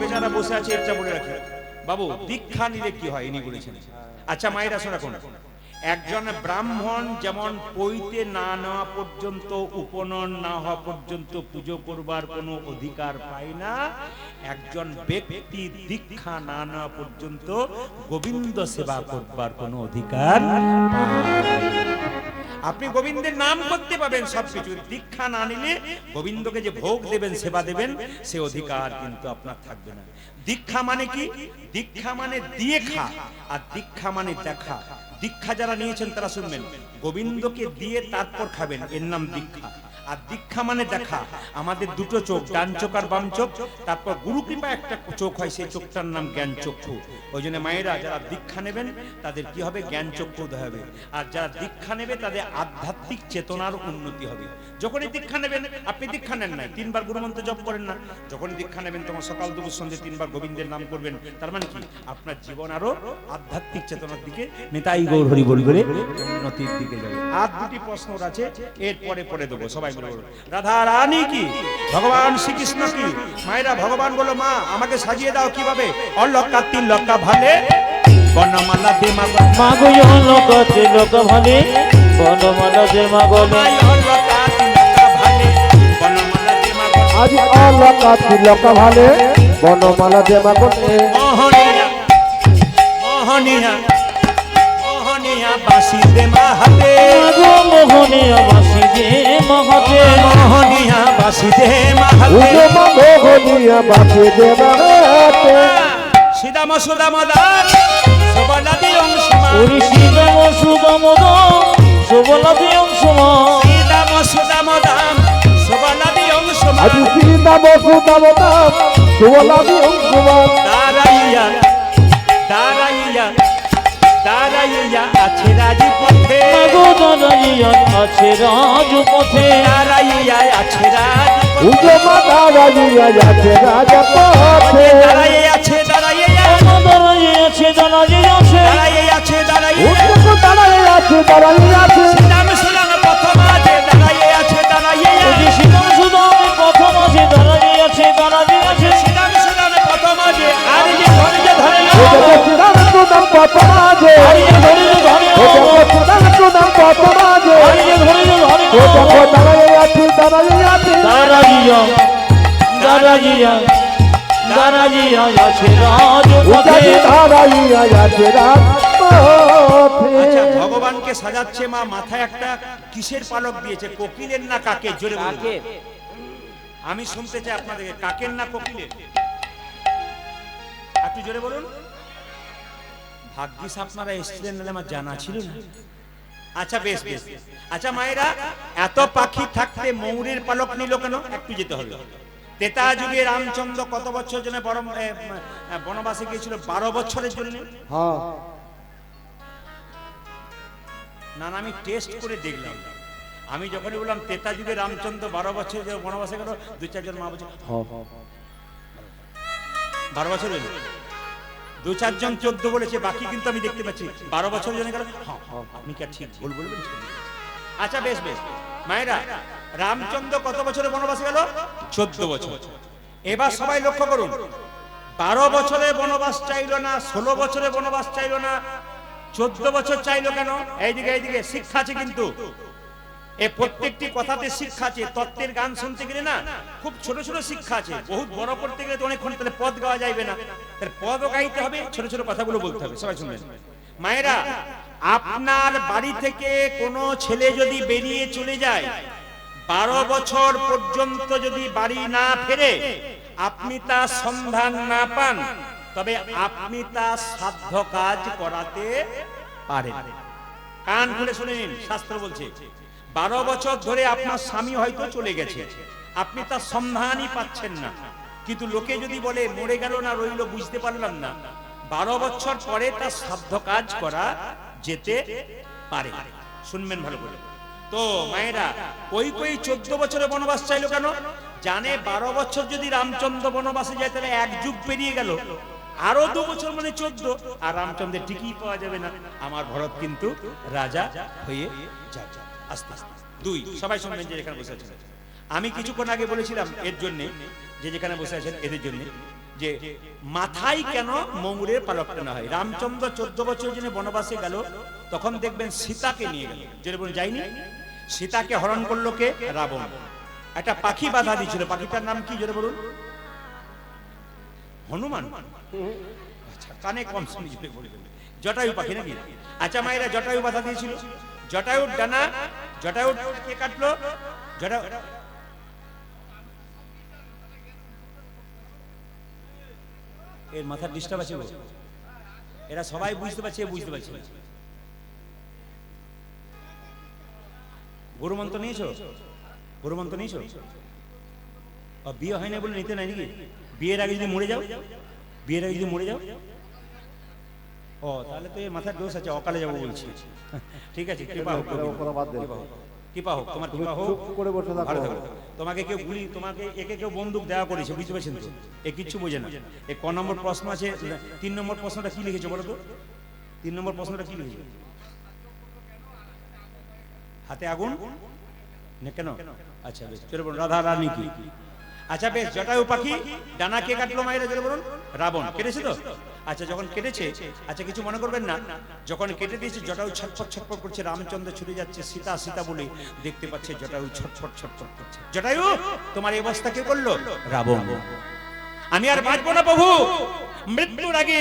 বেচারা বসে আছে এটা বলে রাখি বাবু, দীক্ষা নিলে কি হয় ইনি বলেছেন। আচ্ছা মায়েরা শোনা, কোন একজন ব্রাহ্মণ যেমন পৈতে না নেওয়া পর্যন্ত, উপনয়ন না হওয়া পর্যন্ত পুজো করবার কোনো অধিকার পায় না, একজন ব্যক্তি দীক্ষা না নেওয়া পর্যন্ত গোবিন্দ সেবা করবার কোনো অধিকার পায়। আপনি গোবিন্দের নাম করতে পাবেন সবকিছু, দীক্ষা না নিলে গোবিন্দকে যে ভোগ দেবেন, সেবা দেবেন, সে অধিকার কিন্তু আপনার থাকবে না। দীক্ষা মানে কি? দীক্ষা মানে দিয়ে খা, আর দীক্ষা মানে দেখা। দীক্ষা যারা নিয়েছেন তারা শুনবেন, গোবিন্দকে দিয়ে তারপর খাবেন, এর নাম দীক্ষা। আর দীক্ষা মানে দেখা। আমাদের দুটো চোখ, ডান চোখ আর বাম চোখ, তারপর গুরু কৃপা একটা চোখ হয়, সেই চোখটার নাম জ্ঞান চক্ষু। ওই জন্য মায়েরা যারা দীক্ষা নেবেন তাদের কি হবে? জ্ঞান চক্ষু উদয় হবে। আর যারা দীক্ষা নেবে তাদের আধ্যাত্মিক চেতনার উন্নতি হবে। যখনই দীক্ষা নেবেন, আপনি দীক্ষা নেন নাই, 3 বার গুরুমন্ত্র জপ করেন না, যখনই দীক্ষা নেবেন তোমার সকাল দুপুর সন্ধ্যে 3 বার গোবিন্দের নাম করবেন, তার মানে কি? আপনার জীবন আরো আধ্যাত্মিক চেতনার দিকে, নিতাই গৌর হরি বল করে উন্নতির দিকে যাবে। আর দুটি প্রশ্ন আছে, এরপরে পড়ে দেবো, সবাই বলে বলুন। রাধা রানী কি? ভগবান শ্রীকৃষ্ণ কি? মায়েরা ভগবান বলো, মা আমাকে সাজিয়ে দাও কিভাবে? অলকা 3 লক্কা ভালে বনমালা দে মা, মাগো অলকা 3 লক্কা ভালে বনমালা দে মা গলে, অলকা 3 লক্কা ভালে বনমালা দে মা গলে, আজ অলকা 3 লক্কা ভালে বনমালা দে মা গলে। মোহনিয়া মোহনিয়া মোহনিয়া বাসি দে মা হাতে, মাগো মোহনিয়া বাসি দে মা হাতে, মোহনিয়া বাসি দে মা হাতে, উজো মা মোহনিয়া বাসি দে মা হাতে। সীতাম সুদাম দান সবলাদি অংশমা, ওরে শ্রীরাম সুদাম দাম সবলাদি অংশমা, সীতাম সুদাম দান সবলাদি অংশমা, আজ সীতাম সুদাম দাম সবলাদি অংশমা। দাঁড়াইয়া দাঁড়াইয়া দাঁড়াইয়া আছে রাজপথে, মাগো দাঁড়াইয়া আছে রাজপথে, দাঁড়াইয়া আছে রাজপথে, উজো মা দাঁড়াইয়া আছে রাজপথে। দাঁড়াইয়া আছে দাঁড়াইয়া দাঁড়াইয়া আছে দাঁড়াইয়া আছে, দাঁড়াইয়া আছে দাঁড়াইয়া, উজো দাঁড়াইয়া আছে দাঁড়াইয়া আছে। শ্রীরাম সুদাম প্রথম আছে দাঁড়াইয়া আছে দাঁড়াইয়া, ওরে শ্রীরাম সুদাম প্রথম আছে দাঁড়াইয়া আছে দাঁড়াইয়া আছে, শ্রীরাম সুদাম প্রথম আছে, আর যে ধৈর্য ধরে না, ও জগৎ সুদাম সুদাম কত মাঝে, আর যে ধৈর্য ধরে ও জগৎ সুদাম সুদাম কত মাঝে। আর যে ধৈর্য ধরে ও জগৎ দাঁড়াইয়া আছে দাঁড়াইয়া আছে। দাঁড়াইয়া দাঁড়াইয়া দাঁড়াইয়া আছে রাজপথে, উজানি দাঁড়াইয়া আছে রাজপথে। আচ্ছা ভগবানকে সাজাচ্ছে মা, মাথায় একটা কিসের পালক দিয়েছে? কোকিলের না কাকের? জোরে বলুন, আমি শুনতে চাই আপনাদের, কাকের না কোকিলের? একটু জোরে বলুন। ভাগ্যিস আপনারা এসেছিলেন, নাহলে আমার জানা ছিল না। আচ্ছা বেশ বেশ। আচ্ছা মায়েরা, এত পাখি থাকতে ময়ূরের পালক নিল কেন? একটু যেতে হলো। ত্রেতা যুগে রামচন্দ্র কত বছর জন্য বনবাসে গিয়েছিল? 12 বছরের জন্য। হ্যাঁ না না, আমি টেস্ট করে দেখলাম। আমি যখনই বললাম ত্রেতা যুগে রামচন্দ্র 12 বছর বনবাসে গেল, 2-4 জন মা বলছে 12 বছর হইল। 2-4 জন 14 বলেছে, বাকি কিন্তু আমি দেখতে পাচ্ছি 12 বছর জন্য গেল। আপনি কি ঠিক ভুল বলবেন? আচ্ছা বেশ বেশ। মায়েরা, রামচন্দ্র কত বছরে বনবাসে গেল? 14 বছর। এবার সবাই লক্ষ্য করুন, 12 বছরে বনবাস চাইলো না, 16 বছরে বনবাস চাইলো না, 14 বছর চাইলো কেন? এইদিকে এইদিকে শিক্ষা আছে কিন্তু, এই প্রত্যেকটি কথাতে শিক্ষা আছে। তত্ত্বের গান শুনতে গেলে না খুব ছোট ছোট শিক্ষা আছে, বহুত বড় পড়তে গেলে তো অনেকক্ষণ, তাহলে পদ গাওয়া যাবে না, তাহলে পদও গাইতে হবে, ছোট ছোট কথাগুলো বলতে হবে। সবাই শুনবেন। মায়েরা, আপনার বাড়ি থেকে কোনো ছেলে যদি বেরিয়ে চলে যায়, 12 বছর পর্যন্ত যদি বাড়ি না ফেরে, আপনি তার সন্ধান না পান, তবে আপনি তার সাধ্য কাজ করাতে পারেন। কান খুলে শুনে নিন, শাস্ত্র বলছে 12 বছর ধরে আপনার স্বামী হয়তো চলে গেছে, আপনি তার সন্ধানই পাচ্ছেন না, কিন্তু লোকে যদি বলে মরে গেল না রইল বুঝতে পারলাম না, 12 বছর পরে তার সাধ্য কাজ করা যেতে পারে। শুনবেন ভালো করে। তো মায়েরা, কই 14 বছরে বনবাস চাইলো কেন? জানে 12 বছর যদি রামচন্দ্র বনবাসে যায়, তাহলে 1 যুগ পেরিয়ে গেল, আরো 2 বছর মানে 14, আর রামচন্দ্রের টিকিই পাওয়া যাবে না, আমার ভরত কিন্তু রাজা হয়ে যাবে। আস্তে আস্তে 2 সবাই শুনবেন যে এখানে বসে আছেন। আমি কিছুক্ষণ আগে বলেছিলাম এর জন্য, যে যেখানে বসে আছেন এদের জন্য, যে মাথায় কেন ময়ূরের পালক টানা হয়। রামচন্দ্র 14 বছর জন্য বনবাসে গেল, তখন দেখবেন সীতাকে নিয়ে গেল, যেটা বলুন যায়নি, সীতাকে হরণ করলো কে? রাবণ। একটা পাখি বাধা দিয়েছিল, পাখিটার নাম কি জোরে বলুন? হনুমান। আচ্ছা, কানে কম শুনি, জোরে বলবেন। জটায়ু পাখি নাকি? আচ্ছা মায়েরা, জটায়ু বাধা দিয়েছিল, জটায়ুর ডানা, জটায়ু কে কাটলো? জটায়ু, এর মাথার ডিস্টার্ব আছে, এরা সবাই বুঝতে পারছে, বুঝতে পারছে। গরু মন্ত্র নিয়েছো? গরু মন্ত্র নিয়েছো? বিয়ে হয় না বলে নিতে নাই নাকি? বিয়ের আগে যদি মরে যাও, বিয়ের আগে যদি মরে যাও, ও তাহলে তো এর মাথার দোষ আছে, অকালে যাবো বলছি। ঠিক আছে, কৃপা হোক, কৃপা হোক, তোমার কৃপা হোক। ভালো থাকো। তোমাকে কেউ গুলি, তোমাকে একে কেউ বন্দুক দেওয়া করেছে, বুঝতে পারছেন তো? এ কিচ্ছু বোঝে না। এ ক নম্বর প্রশ্ন আছে? 3 নম্বর প্রশ্নটা কি লিখেছো বলো তো? 3 নম্বর প্রশ্নটা কি লিখেছো? হাতে আগুন না কেন? আচ্ছা বেশ, চলে বলুন রাধা রানী কি? আচ্ছা বেশ, জটায়ু পাখি ডানা কে কাটলো মায়েরা, জোরে বলুন? রাবণ। কেটেছে তো? আচ্ছা যখন কেটেছে, আচ্ছা কিছু মনে করবেন না, যখন কেটে দিয়েছে জটায়ু ছটফট ছটফট করছে, রামচন্দ্র ছুটে যাচ্ছে, সীতা সীতা বলে দেখতে পাচ্ছে জটায়ু ছটফট ছটফট করছে। জটায়ু, তোমার এই অবস্থা কে করলো? রাবণ। আমি আর বাঁচবো না প্রভু, মৃত্যুর আগে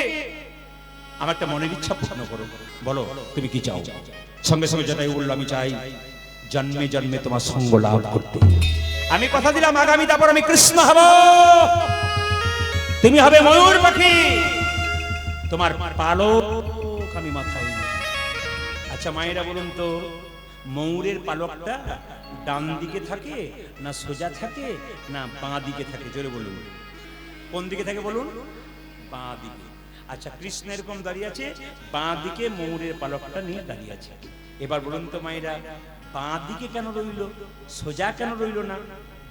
আমার একটা মনের ইচ্ছা পূর্ণ করো, বলো তুমি কি চাও? সঙ্গে সঙ্গে জটায়ু বললো, আমি চাই জন্মে জন্মে তোমার সঙ্গ লাভ করতে। আমি কথা দিলাম আগামী তারপর আমি কৃষ্ণ হব, তুমি হবে ময়ূর পাখি, তোমার পালক আমি মাথায় নেব। আচ্ছা মায়েরা বলুন তো, ময়ূরের পালকটা ডান দিকে থাকে না সোজা থাকে না বাঁ দিকে থাকে? জোরে বলুন, কোন দিকে থাকে বলুন? বাঁ দিকে। আচ্ছা কৃষ্ণ এরকম দাঁড়িয়ে আছে, বাঁ দিকে ময়ূরের পালকটা নিয়ে দাঁড়িয়ে আছে। এবার বলুন তো মায়েরা, বাঁ দিকে কেন রইল, সোজা কেন রইল না,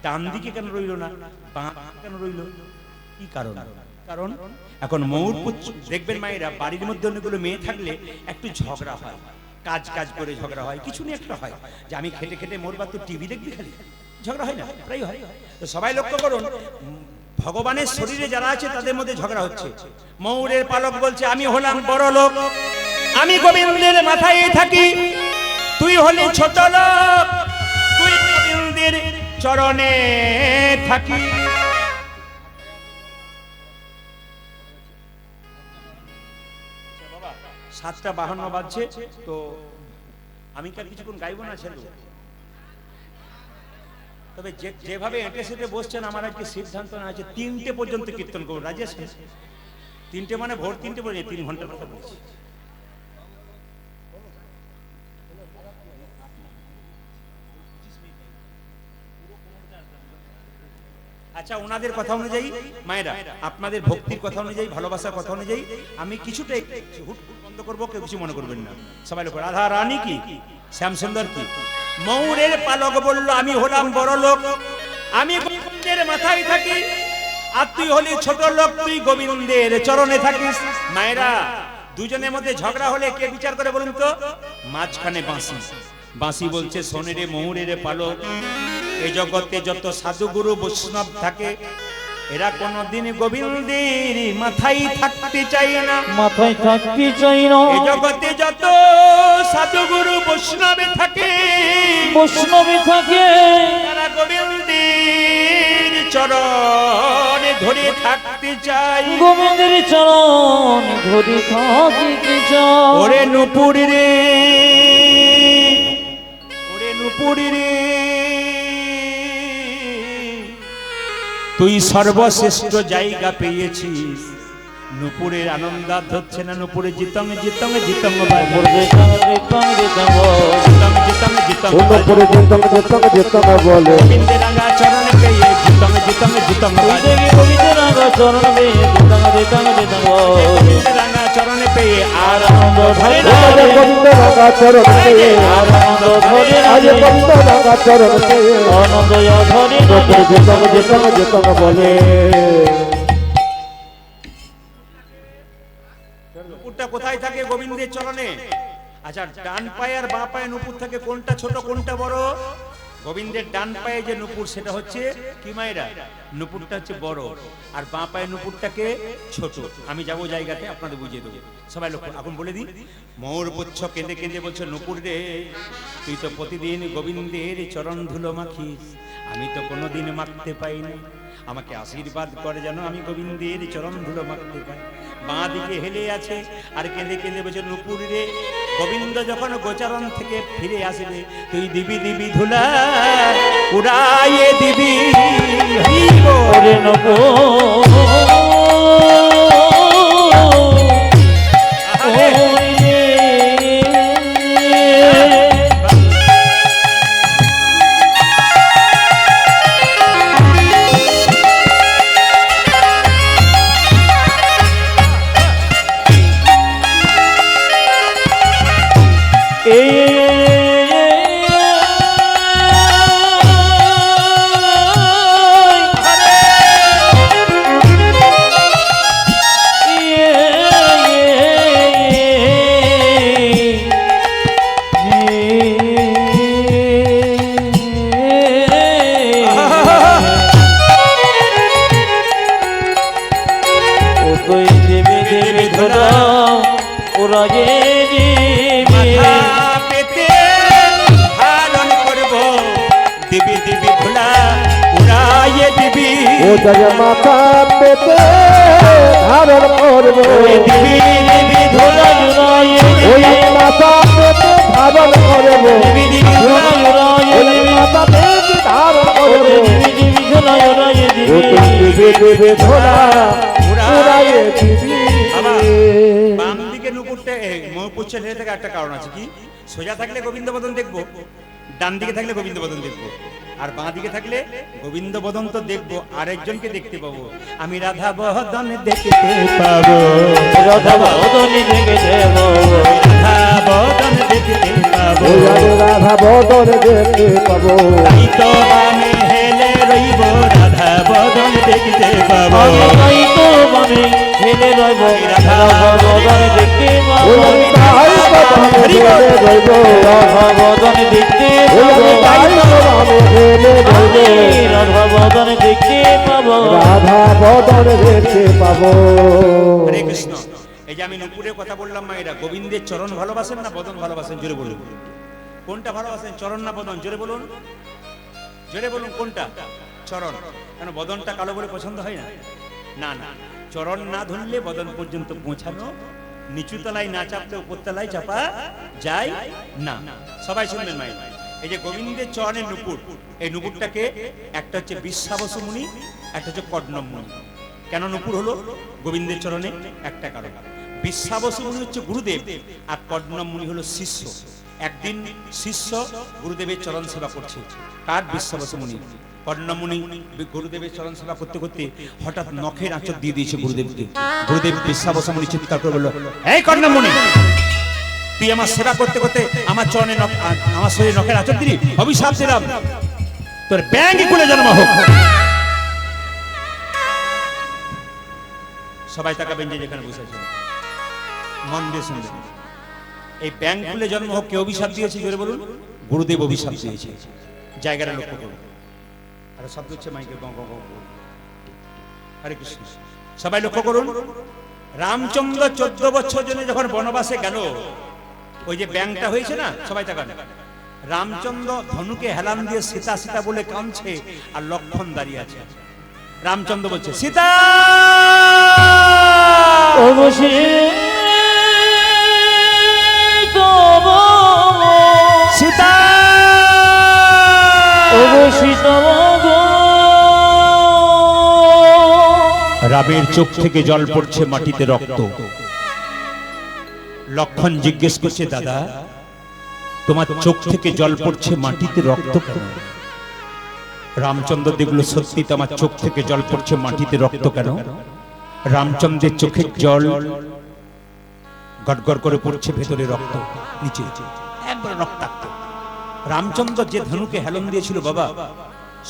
ডান দিকে কেন রইল না, বাঁ কেন রইল? কি কারণ? কারণ এখন ময়ূর দেখবেন মায়েরা, বাড়ির মধ্যে অনেকগুলো মেয়ে থাকলে একটু ঝগড়া হয়, কাজ কাজ করে ঝগড়া হয়, কিছু নিয়ে একটা হয়, যে আমি খেটে খেটে মরবা তো টিভি দেখবি, খালি ঝগড়া হয় না? প্রায় হয়। তো সবাই লক্ষ্য করুন, ভগবানের শরীরে যারা আছে তাদের মধ্যে ঝগড়া হচ্ছে। ময়ূরের পালক বলছে, আমি হলাম বড় লোক, আমি গোবিন্দের মাথায় থাকি, তুই হলি ছোট লোক, তুই গোবিন্দের চরণে থাকি। 7:52 বাজছে, তো আমি কার কিছুক্ষণ গাইবো না ছেড়ে দেবো। তবে যেভাবে এঁটে সেটে বসছেন, আমার আজকে সিদ্ধান্ত না আছে 3টে পর্যন্ত কীর্তন করবো। রাজি আছেন? 3টে মানে ভোর 3টে পর্যন্ত, 3 ঘন্টার কথা বলছি। আচ্ছা ওনাদের কথা অনুযায়ী মায়েরা, আপনাদের ভক্তির কথা অনুযায়ী, ভালোবাসার কথা অনুযায়ী আমি কিছুটা হুট বন্ধ করবো, কেউ কিছু মনে করবেন না। সবাই লোক, রাধা রানী কি, শ্যাম সুন্দর কি? ময়ূরের পালক বলল, আমি হলাম বড় লোক, আমি গোবিন্দের মাথায় থাকি, আর তুই হলি ছোট লোক, তুই গোবিন্দের চরণে থাকিস। মায়েরা, দুজনের মধ্যে ঝগড়া হলে কে বিচার করে বলুন তো? মাঝখানে বাঁশি। বাঁশি বলছে, শোনে রে ময়ূরের পালক, এই জগতে যত সাধুগুরু বৈষ্ণব থাকে, এরা কোনদিন গোবিন্দের মাথায় থাকতে চায় না, মাথায় থাকতে চাই না। এই জগতে যত সাধুগুরু বৈষ্ণবে থাকে, বৈষ্ণবী থাকে, তারা গোবিন্দের চরণে ধরে থাকতে চায়, গোবিন্দের চরণ ধরে থাকিতে চায়। ওরে নুপুরি রে, ওরে নুপুরি রে, তুই সর্বশ্রেষ্ঠ জায়গা পেয়েছিস। নুপুরের আনন্দাত হচ্ছে না, নুপুরে জিতং জিতং জিতং মোর জিতং জিতং জিতং জিতং জিতং জিতং পুরো জিতং জিতং জিতং বলে, গোবিন্দের রাঙা চরণে পেয়ে জিতং জিতং জিতং দেবী গোবিন্দের রাঙা চরণ বে জিতং জিতং জিতং গোবিন্দের রাঙা চরণে পেয়ে আর আনন্দ ধরে না, গোবিন্দ রাঙা চরণ পেয়ে, আনন্দ ধরে না, আজ গোবিন্দ রাঙা চরণ পেয়ে, আনন্দ ধরে না, পুরো জিতং জিতং জিতং বলে। নুপুরটা কোথায় থাকে? গোবিন্দের চরণে। আচ্ছা ডান পায়ে আর বাঁ পায়ে নুপুর থাকে, কোনটা ছোট কোনটা বড়? গোবিন্দের ডান পায়ে যে নুপুর সেটা হচ্ছে কি মায়েরা, নুপুরটা হচ্ছে বড়, আর বাঁ পায়ে নুপুরটাকে ছোট। আমি যাবো জায়গাতে আপনাদের বুঝিয়ে দেবো। সবাই লোক এখন বলে দিই, ময়ূর পুচ্ছ কেঁদে কেঁদে বলছে, নুপুর রে তুই তো প্রতিদিন গোবিন্দের চরণ ধুলো মাখিস, আমি তো কোনোদিন মাখতে পাইনি, আমাকে আশীর্বাদ করে যেন আমি গোবিন্দের চরণ ধুলো মাখতে পাই। বাঁ দিকে হেলে আছে আর কেঁদে কেঁদে বলছে, নুপুর রে গোবিন্দ যখন গোচরণ থেকে ফিরে আসবে তুই দিবি দিবি ধুলা উড়াইয়ে দিবি। ওরে নবো জয় মাথা পেতে ধারণ করব, ওই মাথা পেতে ধারণ করব, ওই মাথা পেতে ধারণ করব, দেবে ধরা উড়াইয়ে দিবি। বাম দিকে নুপুরটা ময়ূরপুচ্ছ হেলে থেকে একটা কারণ আছে, কি সোজা থাকলে গোবিন্দ বদন দেখবো, ডান দিকে থাকলে গোবিন্দ বদন দেখবো, আর বাঁ দিকে থাকলে গোবিন্দ বদন তো দেখবো, আরেকজনকে দেখতে পাবো। আমি রাধা বদন দেখতে পাবো, রাধা বদন দেখতে পাবো, রাধা বদন দেখতে পাবো, রাধা বদন দেখতে পাবো, তাই তো আমি হেলে রইব রাধা বদন দেখতে পাবো, তাই তো আমি হেলে রইব রাধা বদন দেখতে পাবো, রাধা বদন দেখতে পাবো, রাধা বদন দেখতে পাবো, রাধা বদন দেখতে পাবো। হরে কৃষ্ণ। এই যে আমি নুপুরের কথা বললাম মায়েরা, গোবিন্দের চরণ ভালোবাসেন না বদন ভালোবাসেন? জোরে বলুন, কোনটা ভালোবাসেন, চরণ না বদন? জোরে বলুন, জোরে বলুন কোনটা? চরণ। কেন বদনটা কালো বলে পছন্দ হয় না? না না, চরণ না ধরলে বদন পর্যন্ত পৌঁছানো, নিচু তলায় না চাপলে উপর তলায় চাপা যায় না। সবাই শুনবেন মায়ের, এই যে গোবিন্দের চরণের নুপুর, এই নুপুরটাকে একটা হচ্ছে বিশ্বাবসু মুনি, একটা হচ্ছে কর্ণম মুনি। কেন নুপুর হলো গোবিন্দের চরণে? একটা কারণ, বিশ্বাবসু মুনি হচ্ছে গুরুদেব, আর কর্ণম মুনি হলো শিষ্য। একদিন শিষ্য গুরুদেবের চরণ সেবা করছে, কার? বিশ্বাবসু মুনি। কর্ণম মুনি গুরুদেবের চরণ সেবা করতে করতে হঠাৎ নখের আঁচড় দিয়ে দিয়েছে গুরুদেবকে। গুরুদেব বিশ্বাবসু মুনি চিৎকার করে বলল, এই কর্ণম মুনি, তুই আমার সেবা করতে করতে আমার চরণে আমার শরীরে নখের আঁচড় দিলি, অভিশাপ দিলাম তোর ব্যাঙে কুলে জন্ম হোক। সবাই তাকাবেন যে যেখানে বসে আছেন, মন দিয়ে শুনবেন। এই ব্যাঙ কুলে জন্ম হোক কে অভিশাপ দিয়েছে? জোরে বলুন। গুরুদেব অভিশাপ দিয়েছে। জায়গাটা লক্ষ্য করুন। আর শব্দ হচ্ছে মাইকে গং গং গং। হরে কৃষ্ণ। সবাই লক্ষ্য করুন, রামচন্দ্র 14 বছর জন্য যখন বনবাসে গেল, ওই যে ব্যাংটা হয়েছে না, সবাই তাকান, রামচন্দ্র ধনুকে হেলান দিয়ে সীতা সীতা বলে কাঁদছে, আর লক্ষণ দাঁড়িয়ে আছে। রামচন্দ্র বলছে, সীতা সীতা রামের চোখ থেকে জল পড়ছে, মাটিতে রক্ত। লক্ষণ জিজ্ঞেস করছে, দাদা তোমার চোখ থেকে জল পড়ছে, মাটিতে রক্ত কেন? রামচন্দ্র দেখলো, সত্যি তো আমার চোখ থেকে জল পড়ছে, মাটিতে রক্ত কেন? রামচন্দ্রের চোখের জল গড়গড় করে পড়ছে, ভেতরে রক্ত, নিচে একবার রক্তাক্ত। রামচন্দ্র যে ধনুকে হেলন দিয়েছিল বাবা,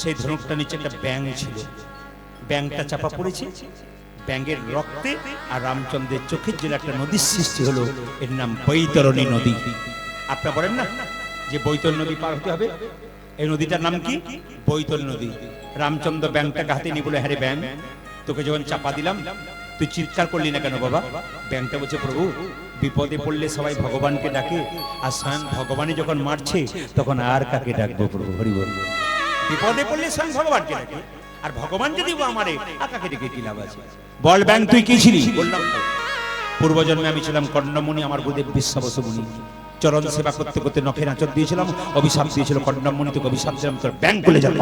সেই ধনুকটা নিচে একটা ব্যাঙ ছিল, ব্যাঙটা চাপা পড়েছে, ব্যাঙের রক্তে আর রামচন্দ্রের চোখের জন্য একটা নদীর সৃষ্টি হলো, এর নাম বৈতরণী নদী। আপনারা বলেন না যে বৈতরণী নদী পার হতে হবে, এই নদীটার নাম কি? বৈতরণী নদী। রামচন্দ্র ব্যাংকটাকে হাতে নিয়ে বলে, হ্যাঁ রে ব্যাং, তোকে যখন চাপা দিলাম তুই চিৎকার করলি না কেন বাবা? ব্যাংকটা বলছে, প্রভু বিপদে পড়লে সবাই ভগবানকে ডাকে, আর স্বয়ং ভগবানই যখন মারছে তখন আর কাকে ডাকবো প্রভু? হরি বল। বিপদে পড়লে স্বয়ং ভগবানকে ডাকে, আর ভগবান যদি আমারে আর কাকে ডেকে কি লাভ আছে? বল ব্যাংক তুই কি ছিলি? বললাম তো, পূর্বজন্মে আমি ছিলাম কর্ণমুনি, আমার গুরুদেব বিশ্বাবসু মুনি। চরণ সেবা করতে করতে নখের আঁচড় দিয়েছিলাম, অভিশাপ দিয়েছিল কর্ণমুনি, তোকে অভিশাপ দিলাম তোর ব্যাংক খুলে যাবে।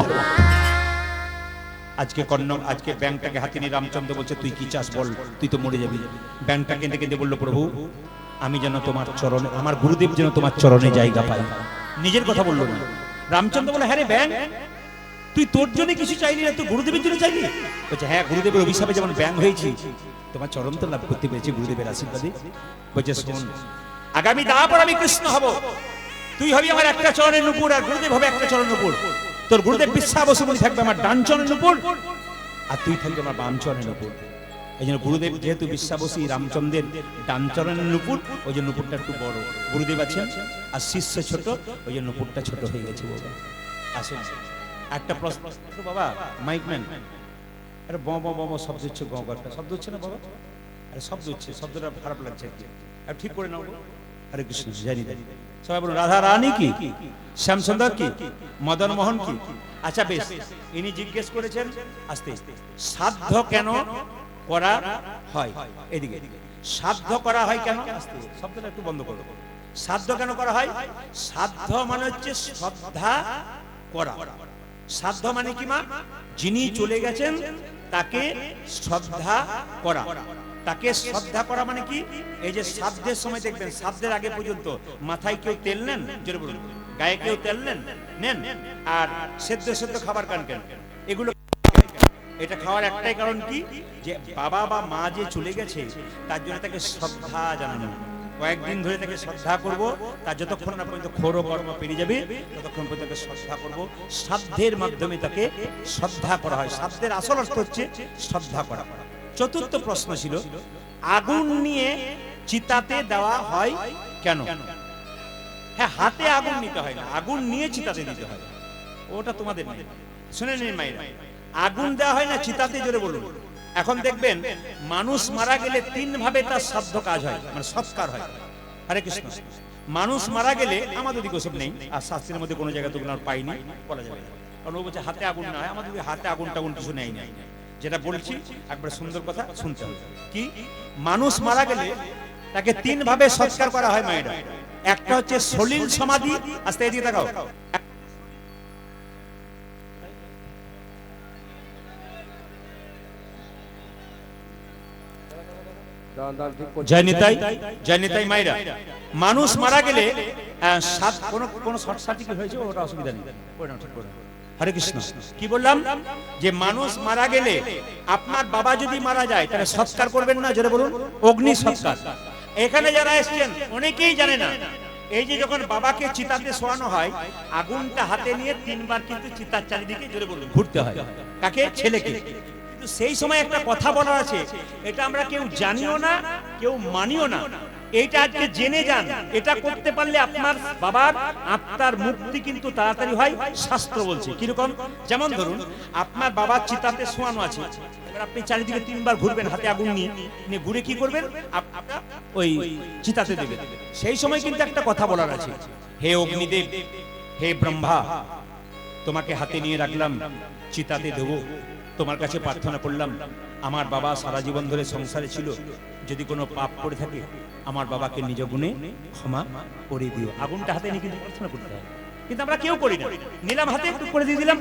আজকে ব্যাংকটাকে হাতে নিয়ে রামচন্দ্র বলছে, তুই কি চাস বল, তুই তো মরে যাবি। ব্যাংকটা কেঁদে কেঁদে বললো, প্রভু আমি যেন তোমার চরণে, আমার গুরুদেব যেন তোমার চরণে জায়গা পাই। নিজের কথা বললো না। রামচন্দ্র বলে, হ্যাঁ রে ব্যাংক, তুই তোর জন্য কিছু চাইলি না, তুই গুরুদেবের জন্য চাইলি? বলছে, হ্যাঁ গুরুদেবের অভিশাপে যেমন ব্যাংক হয়েছি, তোমার চরণ তো লাভ করতে পেরেছি গুরুদেবের আশীর্বাদে। বলছে, শোন, আগামী তারপর আমি কৃষ্ণ হব, তুই হবি আমার একটা চরণের নুপুর, আর গুরুদেব হবে একটা চরণের নুপুর। তোর গুরুদেব বিশ্বাবসু মুনি থাকবে আমার ডান চরণের নুপুর, আর তুই থাকবে আমার বাম চরণের নুপুর। এই জন্য গুরুদেব যেহেতু বিশ্বাবসী, রামচন্দ্রের ডান চরণের নুপুর, ওই যে নুপুরটা একটু বড়, গুরুদেব আছেন আর শিষ্য ছোট, ওই যে নুপুরটা ছোট হয়ে গেছে। বাবা আসুন, একটা প্রশ্ন বাবা, মাইকম্যান, আরে ব ব ব শব্দ হচ্ছে, গ একটা শব্দ হচ্ছে না বাবা? আরে শব্দ হচ্ছে, শব্দটা খারাপ লাগছে আর ঠিক করে নাও। হরে কৃষ্ণ, জানি জানি সবাই বলুন, রাধা রানী কি, শ্যামসুন্দর কি, মদন মোহন কি? আচ্ছা বেশ, ইনি জিজ্ঞেস করেছেন আস্তে, সাধ্য কেন করা হয়? এদিকে সাধ্য করা হয় কেন? আস্তে, শব্দটা একটু বন্ধ করো। সাধ্য কেন করা হয়? সাধ্য মানে হচ্ছে শ্রদ্ধা করা। সাধ্য মানে কি মা? যিনি চলে গেছেন তাকে শ্রদ্ধা করা। তাকে শ্রদ্ধা করা মানে কি? এই যে শ্রাদ্ধের সময় দেখবেন, শ্রাদ্ধের আগে পর্যন্ত মাথায় কেউ তেল নেন, জোরে বলুন, গায়ে কেউ তেল নেন, আর সেদ্ধ সেদ্ধ খাবার খান কেন? এগুলো এটা খাওয়ার একটাই কারণ কি, যে বাবা বা মা যে চলে গেছে তার জন্য তাকে শ্রদ্ধা জানানো। কয়েকদিন ধরে তাকে শ্রদ্ধা করব, তার যতক্ষণ না পর্যন্ত ক্ষোর কর্ম পেরিয়ে যাবে ততক্ষণ পর্যন্ত তাকে শ্রদ্ধা করব। শ্রাদ্ধের মাধ্যমে তাকে শ্রদ্ধা করা হয়। শ্রাদ্ধের আসল অর্থ হচ্ছে শ্রদ্ধা করা। চতুর্থ প্রশ্ন ছিল, আগুন নিয়ে চিতাতে দেওয়া হয় কেন? হ্যাঁ, হাতে আগুন নিতে হয় না, আগুন নিয়ে চিতাতে দিতে হয়। ওটা তোমাদের নেই, শুনে নিন মায়েরা। আগুন দেওয়া হয় না চিতাতে, জোরে বলুন। এখন দেখবেন মানুষ মারা গেলে তিন ভাবে তার শ্রাদ্ধ কাজ হয়, মানে সৎকার হয়। হরে কৃষ্ণ। মানুষ মারা গেলে, আমাদের দিকে ওসব নেই, আর শাস্ত্রের মধ্যে কোনো জায়গায় তোগুলো আর পাইনি, বলা যাবে না। কারণ ও বলছে হাতে আগুন না হয়, আমাদের হাতে আগুন টাগুন কিছু নেই। যেটা বলছি একবার সুন্দর কথা শুনতে হবে। কি? মানুষ মারা গেলে তাকে তিন ভাবে সৎকার করা হয় মায়েরা। একটা হচ্ছে সলিল সমাধি। আস্তে এদিকে তাকাও। জয় নিতাই মায়েরা। মানুষ মারা গেলে কোন শর্ট সার্কিট হয়েছে, ওটা অসুবিধা নেই, ঠিক করে। হরে কৃষ্ণ। কি বললাম? যে মানুষ মারা গেলে, আপনার বাবা যদি মারা যায় তাহলে সৎকার করবেন না, জোরে বলুন, অগ্নি সৎকার। এখানে যারা এসেছেন অনেকেই জানে না, এই যে যখন বাবাকে চিতাতে শোয়ানো হয়, আগুনটা হাতে নিয়ে তিনবার কিন্তু চিতার চারিদিকে, জোরে বলুন, ঘুরতে হয়। কাকে? ছেলেকে। কিন্তু সেই সময় একটা কথা বলা আছে, এটা আমরা কেউ জানিও না, কেউ মানিও না। এইটা আজকে জেনে যান। এটা করতে পারলে আপনার বাবার আত্মার মুক্তি কিন্তু তাড়াতাড়ি হয়, শাস্ত্র বলছে। কিরকম? যেমন ধরুন, আপনার বাবার চিতাতে শোয়ানো আছে, এবার আপনি চারিদিকে তিনবার ঘুরবেন হাতে আগুন নিয়ে, ঘুরে কি করবেন? আপনারা ওই চিতাতে দেবেন। সেই সময় কিন্তু একটা কথা বলার আছে, হে অগ্নিদেব, হে ব্রহ্মা, তোমাকে হাতে নিয়ে রাখলাম, চিতাতে দেবো। তোমার কাছে প্রার্থনা করলাম, আমার বাবা সারা জীবন ধরে সংসারে ছিল, যদি কোনো পাপ করে থাকে আমার বাবাকে নিজ গুণে ক্ষমা করে দিও। আগুনটা হাতে নিয়ে কিন্তু প্রার্থনা করতে হয়, কিন্তু আমরা কেউ করি না। নিলাম হাতে, একটু করে দিয়ে দিলাম,